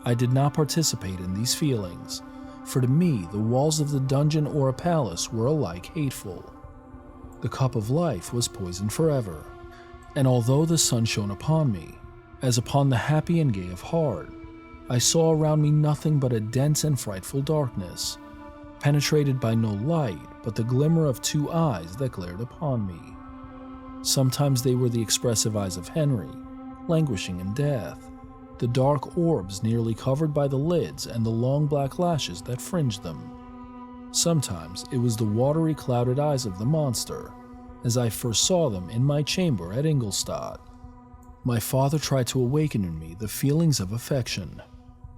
I did not participate in these feelings, for to me the walls of the dungeon or a palace were alike hateful. The cup of life was poisoned forever, and although the sun shone upon me, as upon the happy and gay of heart, I saw around me nothing but a dense and frightful darkness, penetrated by no light but the glimmer of 2 eyes that glared upon me. Sometimes they were the expressive eyes of Henry, languishing in death, the dark orbs nearly covered by the lids and the long black lashes that fringed them. Sometimes it was the watery clouded eyes of the monster, as I first saw them in my chamber at Ingolstadt. My father tried to awaken in me the feelings of affection.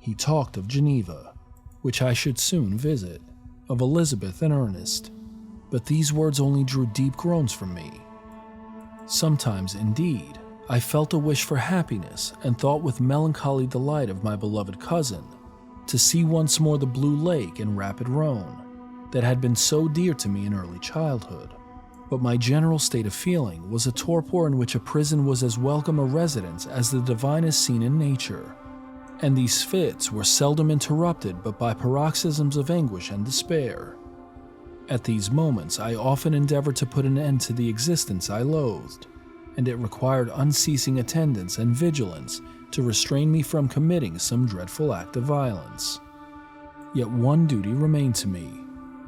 He talked of Geneva, which I should soon visit, of Elizabeth and Ernest, but these words only drew deep groans from me. Sometimes, indeed, I felt a wish for happiness and thought with melancholy delight of my beloved cousin, to see once more the blue lake and rapid Rhone that had been so dear to me in early childhood. But my general state of feeling was a torpor in which a prison was as welcome a residence as the divinest scene in nature, and these fits were seldom interrupted but by paroxysms of anguish and despair. At these moments I often endeavored to put an end to the existence I loathed, and it required unceasing attendance and vigilance to restrain me from committing some dreadful act of violence. Yet one duty remained to me,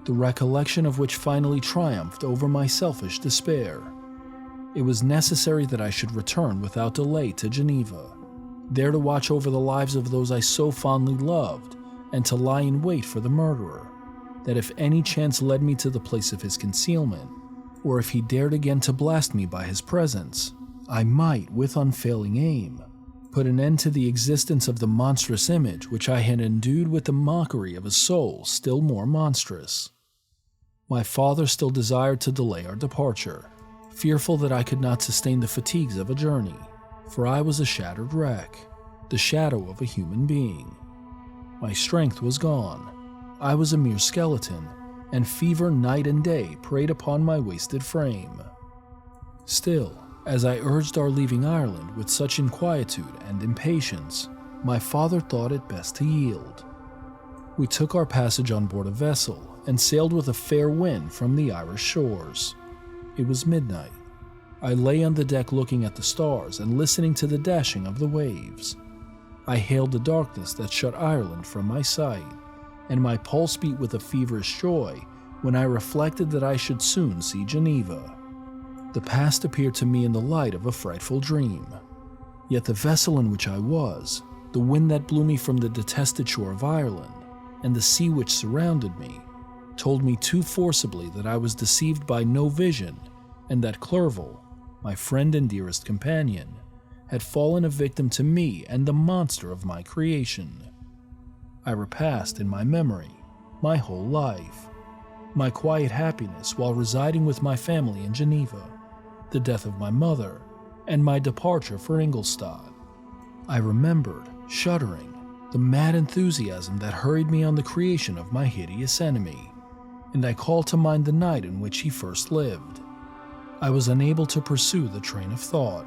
the recollection of which finally triumphed over my selfish despair. It was necessary that I should return without delay to Geneva, there to watch over the lives of those I so fondly loved, and to lie in wait for the murderer, that if any chance led me to the place of his concealment, or if he dared again to blast me by his presence, I might, with unfailing aim, put an end to the existence of the monstrous image which I had endued with the mockery of a soul still more monstrous. My father still desired to delay our departure, fearful that I could not sustain the fatigues of a journey, for I was a shattered wreck, the shadow of a human being. My strength was gone. I was a mere skeleton, and fever night and day preyed upon my wasted frame. Still, as I urged our leaving Ireland with such inquietude and impatience, my father thought it best to yield. We took our passage on board a vessel and sailed with a fair wind from the Irish shores. It was midnight. I lay on the deck looking at the stars and listening to the dashing of the waves. I hailed the darkness that shut Ireland from my sight, and my pulse beat with a feverish joy when I reflected that I should soon see Geneva. The past appeared to me in the light of a frightful dream. Yet the vessel in which I was, the wind that blew me from the detested shore of Ireland, and the sea which surrounded me, told me too forcibly that I was deceived by no vision, and that Clerval, my friend and dearest companion, had fallen a victim to me and the monster of my creation. I repassed in my memory my whole life, my quiet happiness while residing with my family in Geneva, the death of my mother, and my departure for Ingolstadt. I remembered, shuddering, the mad enthusiasm that hurried me on the creation of my hideous enemy, and I called to mind the night in which he first lived. I was unable to pursue the train of thought.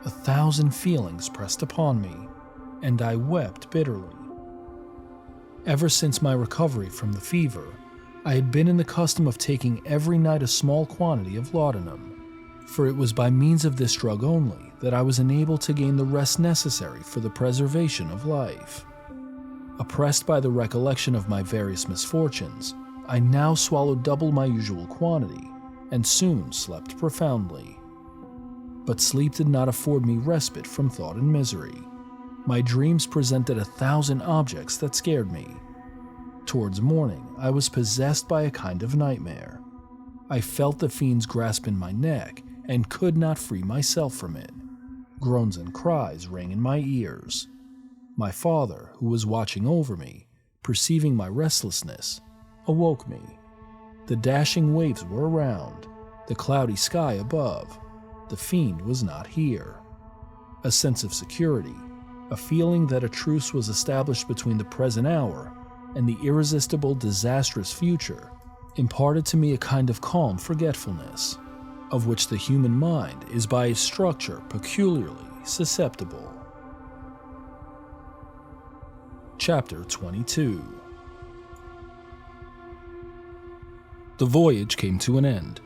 1,000 feelings pressed upon me, and I wept bitterly. Ever since my recovery from the fever, I had been in the custom of taking every night a small quantity of laudanum, for it was by means of this drug only that I was enabled to gain the rest necessary for the preservation of life. Oppressed by the recollection of my various misfortunes, I now swallowed double my usual quantity, and soon slept profoundly. But sleep did not afford me respite from thought and misery. My dreams presented 1,000 objects that scared me. Towards morning, I was possessed by a kind of nightmare. I felt the fiend's grasp in my neck and could not free myself from it. Groans and cries rang in my ears. My father, who was watching over me, perceiving my restlessness, awoke me. The dashing waves were around, the cloudy sky above. The fiend was not here. A sense of security, a feeling that a truce was established between the present hour and the irresistible, disastrous future, imparted to me a kind of calm forgetfulness, of which the human mind is by its structure peculiarly susceptible. Chapter 22. The voyage came to an end.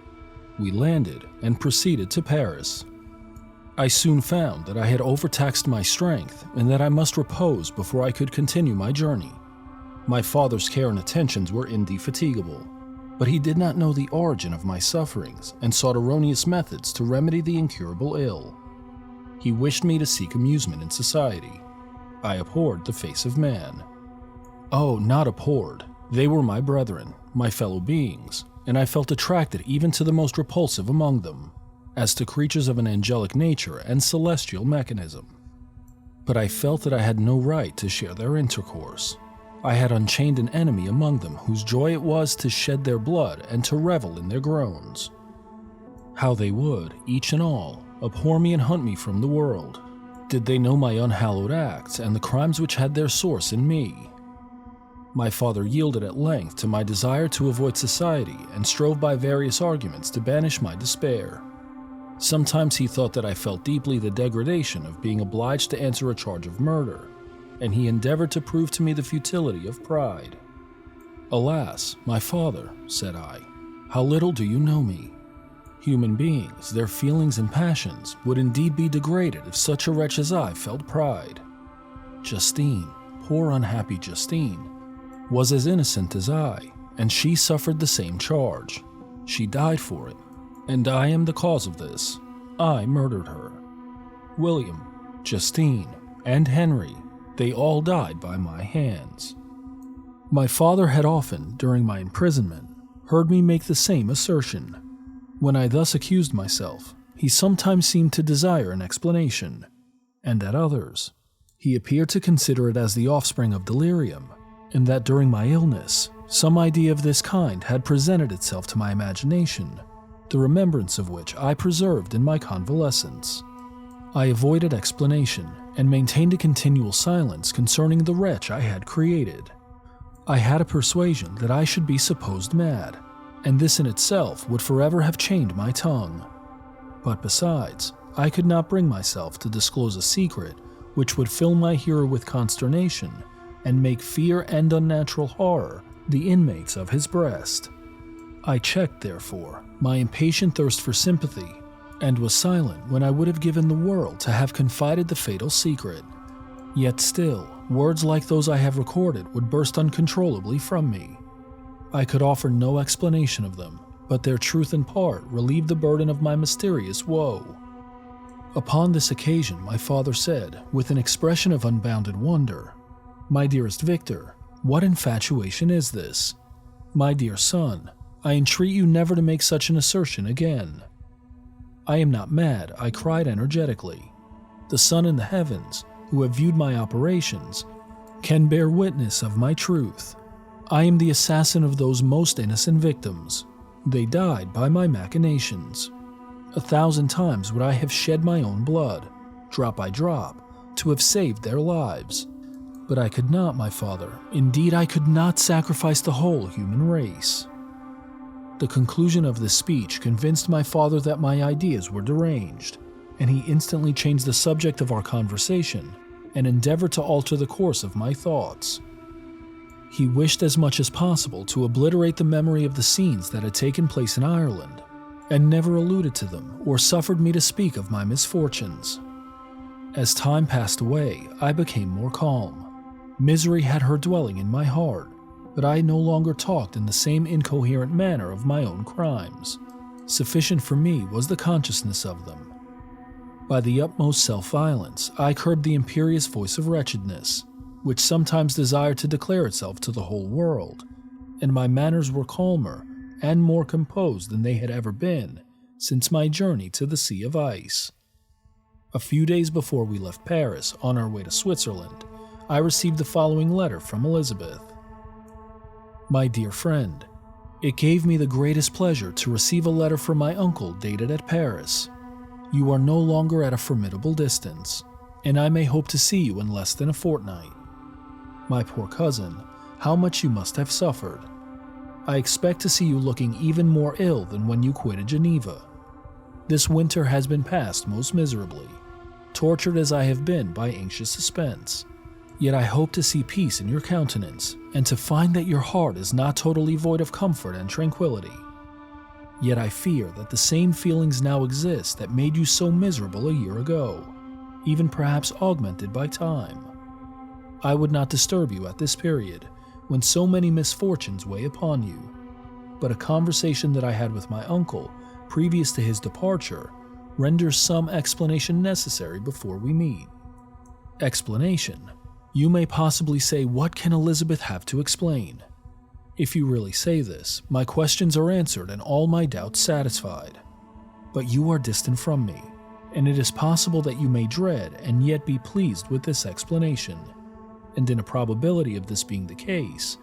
We landed and proceeded to Paris. I soon found that I had overtaxed my strength and that I must repose before I could continue my journey. My father's care and attentions were indefatigable, but he did not know the origin of my sufferings and sought erroneous methods to remedy the incurable ill. He wished me to seek amusement in society. I abhorred the face of man. Oh, not abhorred. They were my brethren, my fellow beings, and I felt attracted even to the most repulsive among them, as to creatures of an angelic nature and celestial mechanism. But I felt that I had no right to share their intercourse. I had unchained an enemy among them whose joy it was to shed their blood and to revel in their groans. How they would, each and all, abhor me and hunt me from the world, did they know my unhallowed acts and the crimes which had their source in me. My father yielded at length to my desire to avoid society and strove by various arguments to banish my despair. Sometimes he thought that I felt deeply the degradation of being obliged to answer a charge of murder, and he endeavored to prove to me the futility of pride. "Alas, my father," said I, "how little do you know me? Human beings, their feelings and passions, would indeed be degraded if such a wretch as I felt pride. Justine, poor unhappy Justine, was as innocent as I, and she suffered the same charge. She died for it, and I am the cause of this. I murdered her. William, Justine, and Henry, they all died by my hands." My father had often, during my imprisonment, heard me make the same assertion. When I thus accused myself, he sometimes seemed to desire an explanation, and at others, he appeared to consider it as the offspring of delirium, and that during my illness, some idea of this kind had presented itself to my imagination, the remembrance of which I preserved in my convalescence. I avoided explanation and maintained a continual silence concerning the wretch I had created. I had a persuasion that I should be supposed mad, and this in itself would forever have chained my tongue. But besides, I could not bring myself to disclose a secret which would fill my hearer with consternation and make fear and unnatural horror the inmates of his breast. I checked, therefore, my impatient thirst for sympathy, and was silent when I would have given the world to have confided the fatal secret. Yet still, words like those I have recorded would burst uncontrollably from me. I could offer no explanation of them, but their truth in part relieved the burden of my mysterious woe. Upon this occasion my father said, with an expression of unbounded wonder, "My dearest Victor, what infatuation is this? My dear son, I entreat you never to make such an assertion again." "I am not mad," I cried energetically. "The sun in the heavens, who have viewed my operations, can bear witness of my truth. I am the assassin of those most innocent victims. They died by my machinations. 1,000 times would I have shed my own blood, drop by drop, to have saved their lives. But I could not, my father. Indeed, I could not sacrifice the whole human race." The conclusion of this speech convinced my father that my ideas were deranged, and he instantly changed the subject of our conversation and endeavored to alter the course of my thoughts. He wished as much as possible to obliterate the memory of the scenes that had taken place in Ireland, and never alluded to them or suffered me to speak of my misfortunes. As time passed away, I became more calm. Misery had her dwelling in my heart, but I no longer talked in the same incoherent manner of my own crimes. Sufficient for me was the consciousness of them. By the utmost self-violence, I curbed the imperious voice of wretchedness, which sometimes desired to declare itself to the whole world, and my manners were calmer and more composed than they had ever been since my journey to the Sea of Ice. A few days before we left Paris on our way to Switzerland, I received the following letter from Elizabeth. "My dear friend, it gave me the greatest pleasure to receive a letter from my uncle dated at Paris. You are no longer at a formidable distance, and I may hope to see you in less than a fortnight. My poor cousin, how much you must have suffered. I expect to see you looking even more ill than when you quitted Geneva. This winter has been passed most miserably, tortured as I have been by anxious suspense. Yet I hope to see peace in your countenance, and to find that your heart is not totally void of comfort and tranquility. Yet I fear that the same feelings now exist that made you so miserable a year ago, even perhaps augmented by time. I would not disturb you at this period, when so many misfortunes weigh upon you, but a conversation that I had with my uncle previous to his departure renders some explanation necessary before we meet." Explanation? You may possibly say, what can Elizabeth have to explain? If you really say this, my questions are answered and all my doubts satisfied. But you are distant from me, and it is possible that you may dread and yet be pleased with this explanation. And in a probability of this being the case,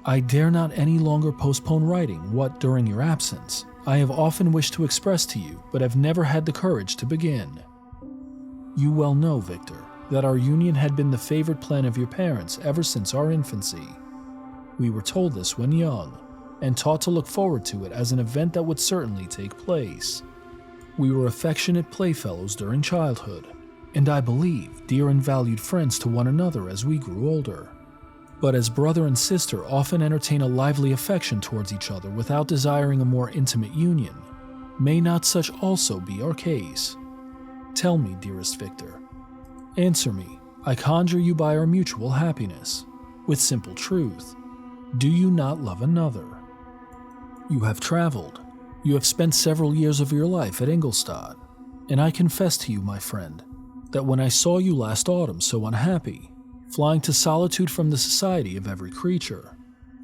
I dare not any longer postpone writing what, during your absence, I have often wished to express to you, but have never had the courage to begin. You well know, Victor, that our union had been the favored plan of your parents ever since our infancy. We were told this when young, and taught to look forward to it as an event that would certainly take place. We were affectionate playfellows during childhood, and I believe dear and valued friends to one another as we grew older. But as brother and sister often entertain a lively affection towards each other without desiring a more intimate union, may not such also be our case? Tell me, dearest Victor. Answer me, I conjure you by our mutual happiness, with simple truth. Do you not love another? You have traveled. You have spent several years of your life at Ingolstadt, and I confess to you, my friend, that when I saw you last autumn so unhappy, flying to solitude from the society of every creature,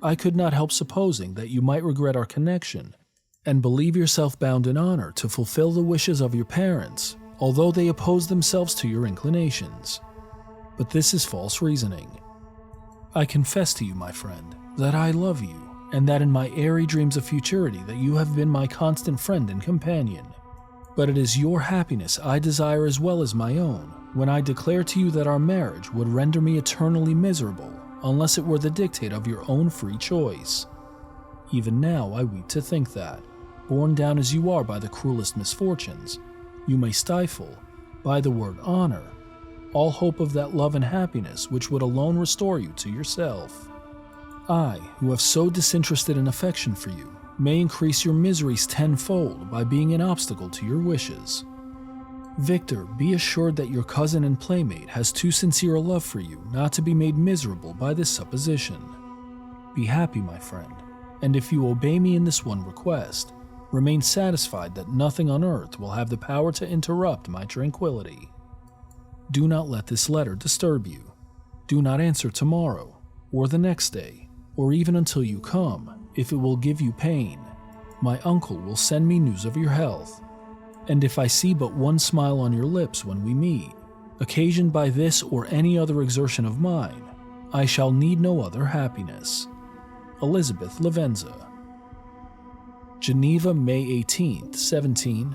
I could not help supposing that you might regret our connection and believe yourself bound in honor to fulfill the wishes of your parents, although they oppose themselves to your inclinations. But this is false reasoning. I confess to you, my friend, that I love you, and that in my airy dreams of futurity that you have been my constant friend and companion. But it is your happiness I desire as well as my own, when I declare to you that our marriage would render me eternally miserable unless it were the dictate of your own free choice. Even now I weep to think that, borne down as you are by the cruelest misfortunes, you may stifle, by the word honor, all hope of that love and happiness which would alone restore you to yourself. I, who have so disinterested an affection for you, may increase your miseries tenfold by being an obstacle to your wishes. Victor, be assured that your cousin and playmate has too sincere a love for you not to be made miserable by this supposition. Be happy, my friend, and if you obey me in this one request, remain satisfied that nothing on earth will have the power to interrupt my tranquility. Do not let this letter disturb you. Do not answer tomorrow, or the next day, or even until you come, if it will give you pain. My uncle will send me news of your health, and if I see but one smile on your lips when we meet, occasioned by this or any other exertion of mine, I shall need no other happiness. Elizabeth Lavenza. Geneva, May 18th, 17.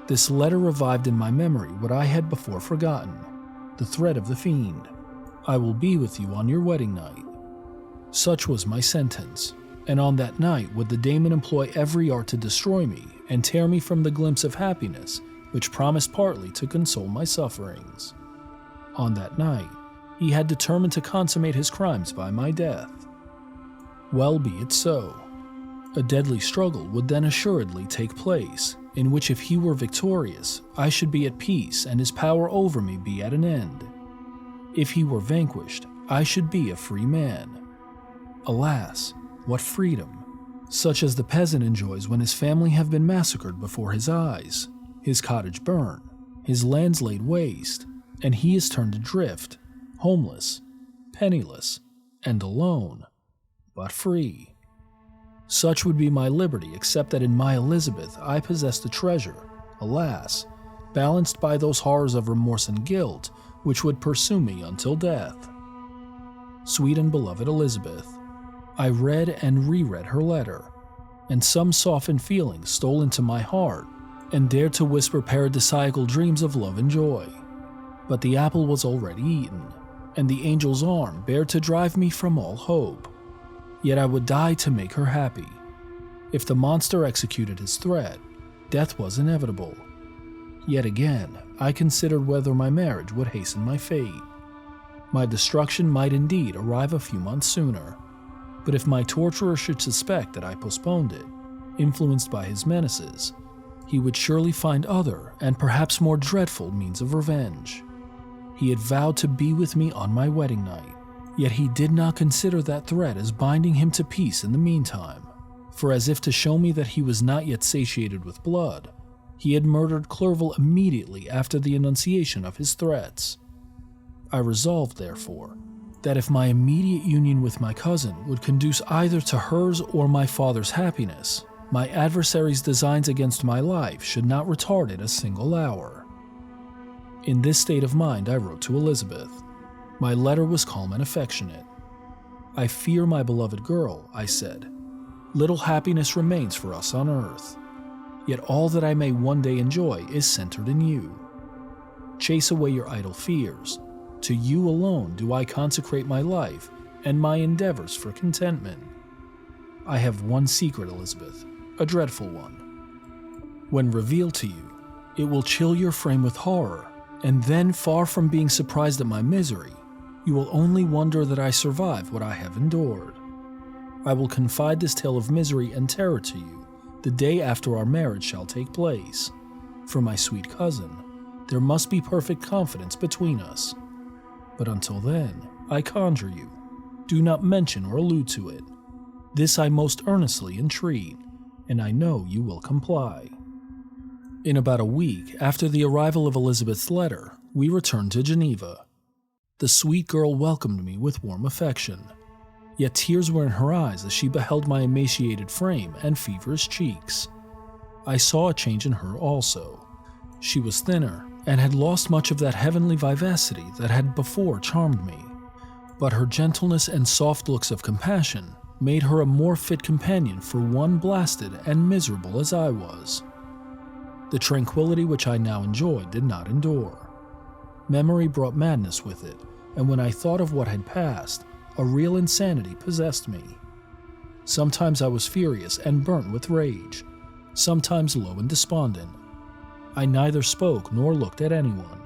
This letter revived in my memory what I had before forgotten, the threat of the fiend. I will be with you on your wedding night. Such was my sentence, and on that night would the daemon employ every art to destroy me and tear me from the glimpse of happiness which promised partly to console my sufferings. On that night, he had determined to consummate his crimes by my death. Well, be it so. A deadly struggle would then assuredly take place, in which if he were victorious, I should be at peace and his power over me be at an end. If he were vanquished, I should be a free man. Alas, what freedom! Such as the peasant enjoys when his family have been massacred before his eyes, his cottage burned, his lands laid waste, and he is turned adrift, homeless, penniless, and alone, but free. Such would be my liberty, except that in my Elizabeth I possessed a treasure, alas, balanced by those horrors of remorse and guilt which would pursue me until death. Sweet and beloved Elizabeth, I read and reread her letter, and some softened feelings stole into my heart and dared to whisper paradisiacal dreams of love and joy. But the apple was already eaten, and the angel's arm bared to drive me from all hope. Yet I would die to make her happy. If the monster executed his threat, death was inevitable. Yet again, I considered whether my marriage would hasten my fate. My destruction might indeed arrive a few months sooner, but if my torturer should suspect that I postponed it, influenced by his menaces, he would surely find other and perhaps more dreadful means of revenge. He had vowed to be with me on my wedding night, yet he did not consider that threat as binding him to peace in the meantime, for as if to show me that he was not yet satiated with blood, he had murdered Clerval immediately after the enunciation of his threats. I resolved, therefore, that if my immediate union with my cousin would conduce either to hers or my father's happiness, my adversary's designs against my life should not retard it a single hour. In this state of mind I wrote to Elizabeth. My letter was calm and affectionate. I fear, my beloved girl, I said, little happiness remains for us on earth, yet all that I may one day enjoy is centered in you. Chase away your idle fears. To you alone do I consecrate my life and my endeavors for contentment. I have one secret, Elizabeth, a dreadful one. When revealed to you, it will chill your frame with horror, and then, far from being surprised at my misery, you will only wonder that I survived what I have endured. I will confide this tale of misery and terror to you the day after our marriage shall take place. For my sweet cousin, there must be perfect confidence between us. But until then, I conjure you, do not mention or allude to it. This I most earnestly entreat, and I know you will comply. In about a week after the arrival of Elizabeth's letter, we returned to Geneva. The sweet girl welcomed me with warm affection, yet tears were in her eyes as she beheld my emaciated frame and feverish cheeks. I saw a change in her also. She was thinner, and had lost much of that heavenly vivacity that had before charmed me, but her gentleness and soft looks of compassion made her a more fit companion for one blasted and miserable as I was. The tranquility which I now enjoyed did not endure. Memory brought madness with it, and when I thought of what had passed, a real insanity possessed me. Sometimes I was furious and burnt with rage, sometimes low and despondent. I neither spoke nor looked at anyone,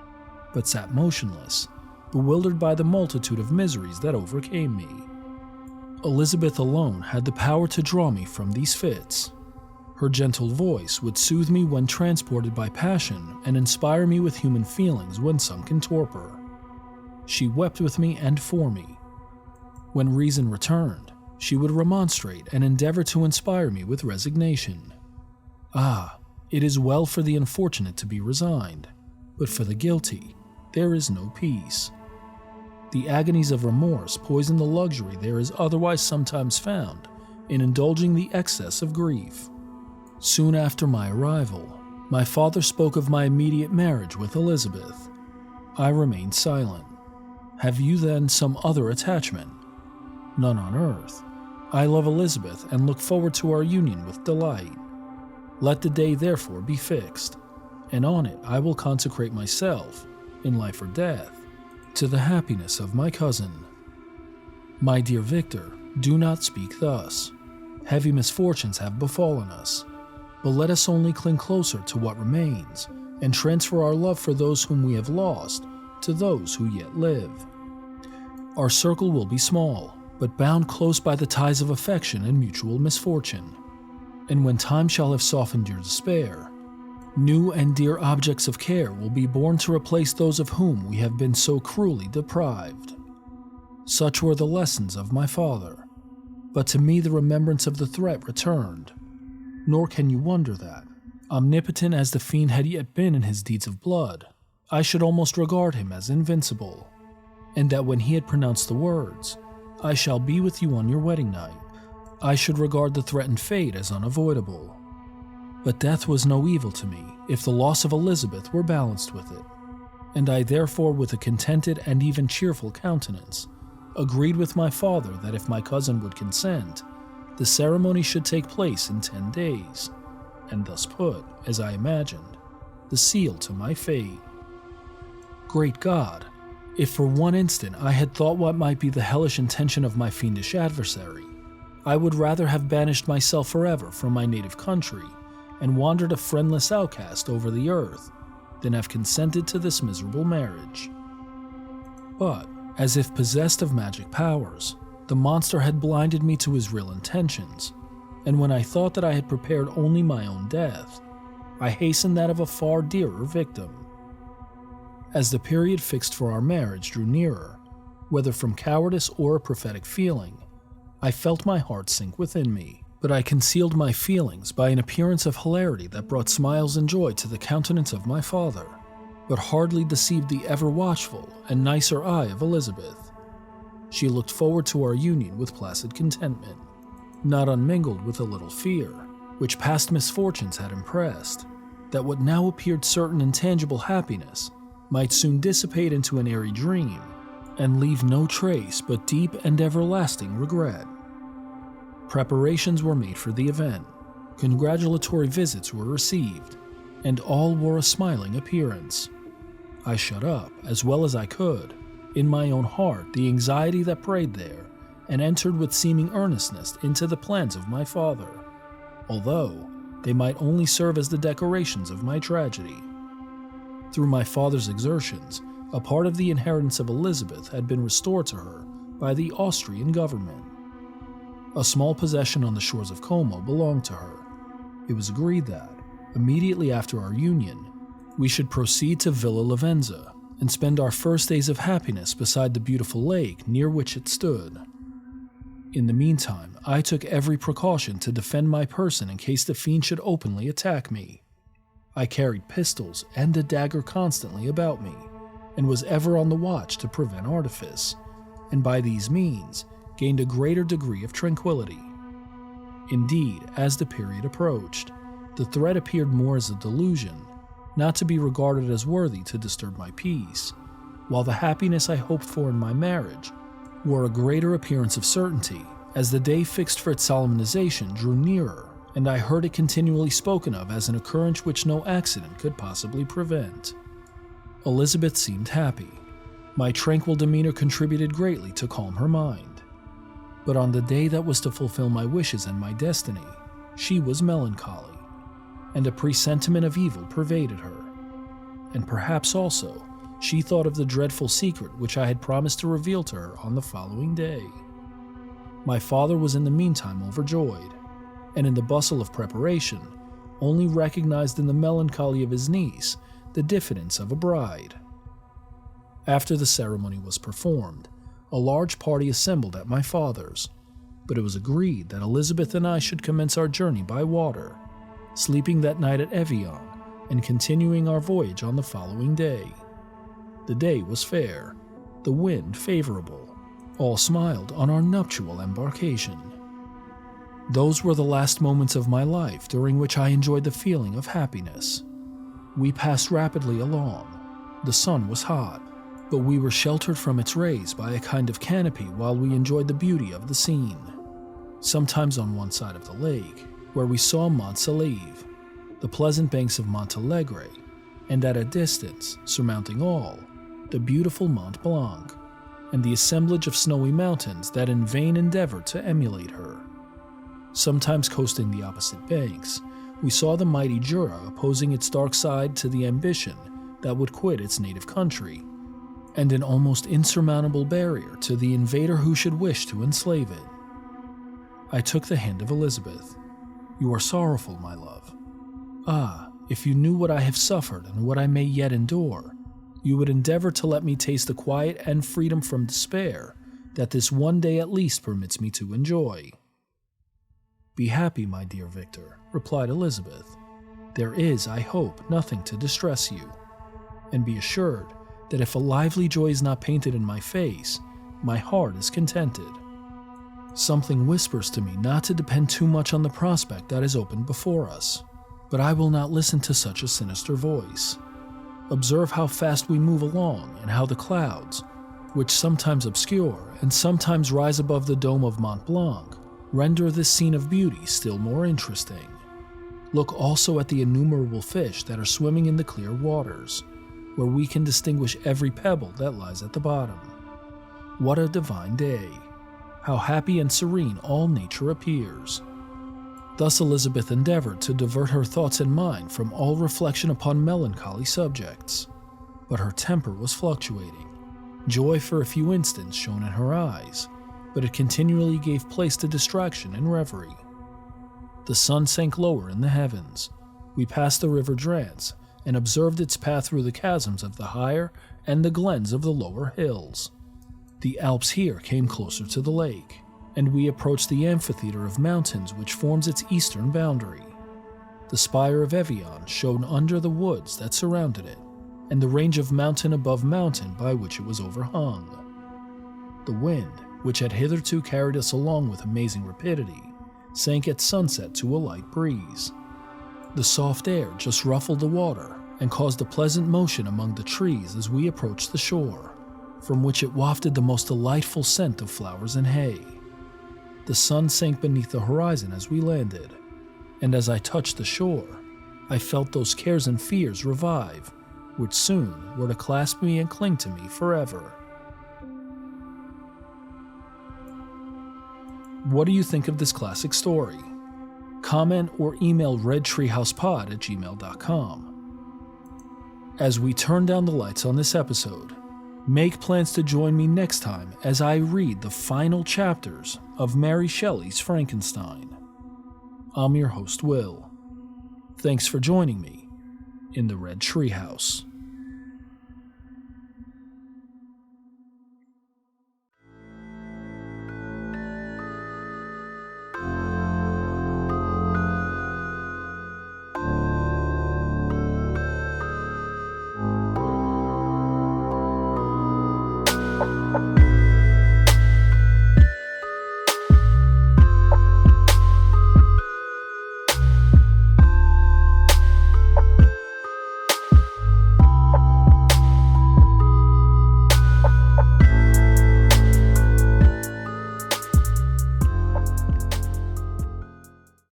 but sat motionless, bewildered by the multitude of miseries that overcame me. Elizabeth alone had the power to draw me from these fits. Her gentle voice would soothe me when transported by passion and inspire me with human feelings when sunk in torpor. She wept with me and for me. When reason returned, she would remonstrate and endeavor to inspire me with resignation. Ah, it is well for the unfortunate to be resigned, but for the guilty, there is no peace. The agonies of remorse poison the luxury there is otherwise sometimes found in indulging the excess of grief. Soon after my arrival, my father spoke of my immediate marriage with Elizabeth. I remained silent. Have you then some other attachment? None on earth. I love Elizabeth and look forward to our union with delight. Let the day therefore be fixed. and on it I will consecrate myself, in life or death, to the happiness of my cousin. My dear Victor, do not speak thus. Heavy misfortunes have befallen us, but let us only cling closer to what remains and transfer our love for those whom we have lost to those who yet live. Our circle will be small, but bound close by the ties of affection and mutual misfortune. And when time shall have softened your despair, new and dear objects of care will be born to replace those of whom we have been so cruelly deprived. Such were the lessons of my father, but to me the remembrance of the threat returned. Nor can you wonder that, omnipotent as the fiend had yet been in his deeds of blood, I should almost regard him as invincible, and that when he had pronounced the words, "I shall be with you on your wedding night," I should regard the threatened fate as unavoidable. But death was no evil to me if the loss of Elizabeth were balanced with it, and I therefore, with a contented and even cheerful countenance, agreed with my father that if my cousin would consent, the ceremony should take place in 10 days, and thus put, as I imagined, the seal to my fate. Great God! If for one instant I had thought what might be the hellish intention of my fiendish adversary, I would rather have banished myself forever from my native country and wandered a friendless outcast over the earth than have consented to this miserable marriage. But, as if possessed of magic powers, the monster had blinded me to his real intentions, and when I thought that I had prepared only my own death, I hastened that of a far dearer victim. As the period fixed for our marriage drew nearer, whether from cowardice or a prophetic feeling, I felt my heart sink within me, but I concealed my feelings by an appearance of hilarity that brought smiles and joy to the countenance of my father, but hardly deceived the ever-watchful and nicer eye of Elizabeth. She looked forward to our union with placid contentment, not unmingled with a little fear, which past misfortunes had impressed, that what now appeared certain and tangible happiness might soon dissipate into an airy dream and leave no trace but deep and everlasting regret. Preparations were made for the event, congratulatory visits were received, and all wore a smiling appearance. I shut up, as well as I could, in my own heart the anxiety that preyed there, and entered with seeming earnestness into the plans of my father, although they might only serve as the decorations of my tragedy. Through my father's exertions, a part of the inheritance of Elizabeth had been restored to her by the Austrian government. A small possession on the shores of Como belonged to her. It was agreed that, immediately after our union, we should proceed to Villa Lavenza and spend our first days of happiness beside the beautiful lake near which it stood. In the meantime, I took every precaution to defend my person in case the fiend should openly attack me. I carried pistols and a dagger constantly about me, and was ever on the watch to prevent artifice, and by these means gained a greater degree of tranquility. Indeed, as the period approached, the threat appeared more as a delusion, not to be regarded as worthy to disturb my peace, while the happiness I hoped for in my marriage wore a greater appearance of certainty as the day fixed for its solemnization drew nearer, and I heard it continually spoken of as an occurrence which no accident could possibly prevent. Elizabeth seemed happy. My tranquil demeanor contributed greatly to calm her mind. But on the day that was to fulfill my wishes and my destiny, she was melancholy, and a presentiment of evil pervaded her. And perhaps also, she thought of the dreadful secret which I had promised to reveal to her on the following day. My father was in the meantime overjoyed, and in the bustle of preparation, only recognized in the melancholy of his niece the diffidence of a bride. After the ceremony was performed, a large party assembled at my father's, but it was agreed that Elizabeth and I should commence our journey by water, sleeping that night at Evian, and continuing our voyage on the following day. The day was fair, the wind favorable. All smiled on our nuptial embarkation. Those were the last moments of my life during which I enjoyed the feeling of happiness. We passed rapidly along. The sun was hot, but we were sheltered from its rays by a kind of canopy while we enjoyed the beauty of the scene. Sometimes on one side of the lake, where we saw Mont Saleve, the pleasant banks of Montalegre, and at a distance, surmounting all, the beautiful Mont Blanc, and the assemblage of snowy mountains that in vain endeavored to emulate her. Sometimes coasting the opposite banks, we saw the mighty Jura opposing its dark side to the ambition that would quit its native country, and an almost insurmountable barrier to the invader who should wish to enslave it. I took the hand of Elizabeth. "You are sorrowful, my love. Ah, if you knew what I have suffered and what I may yet endure, you would endeavor to let me taste the quiet and freedom from despair that this one day at least permits me to enjoy." "Be happy, my dear Victor," replied Elizabeth. "There is, I hope, nothing to distress you. And be assured that if a lively joy is not painted in my face, my heart is contented. Something whispers to me not to depend too much on the prospect that is opened before us, but I will not listen to such a sinister voice. Observe how fast we move along, and how the clouds, which sometimes obscure and sometimes rise above the dome of Mont Blanc, render this scene of beauty still more interesting. Look also at the innumerable fish that are swimming in the clear waters, where we can distinguish every pebble that lies at the bottom. What a divine day! How happy and serene all nature appears." Thus Elizabeth endeavored to divert her thoughts and mind from all reflection upon melancholy subjects. But her temper was fluctuating. Joy for a few instants shone in her eyes, but it continually gave place to distraction and reverie. The sun sank lower in the heavens. We passed the river Drance and observed its path through the chasms of the higher and the glens of the lower hills. The Alps here came closer to the lake, and we approached the amphitheater of mountains which forms its eastern boundary. The spire of Evian shone under the woods that surrounded it, and the range of mountain above mountain by which it was overhung. The wind, which had hitherto carried us along with amazing rapidity, sank at sunset to a light breeze. The soft air just ruffled the water and caused a pleasant motion among the trees as we approached the shore, from which it wafted the most delightful scent of flowers and hay. The sun sank beneath the horizon as we landed, and as I touched the shore, I felt those cares and fears revive, which soon were to clasp me and cling to me forever. What do you think of this classic story? Comment or email redtreehousepod@gmail.com. As we turn down the lights on this episode, make plans to join me next time as I read the final chapters of Mary Shelley's Frankenstein. I'm your host, Will. Thanks for joining me in the Red Treehouse.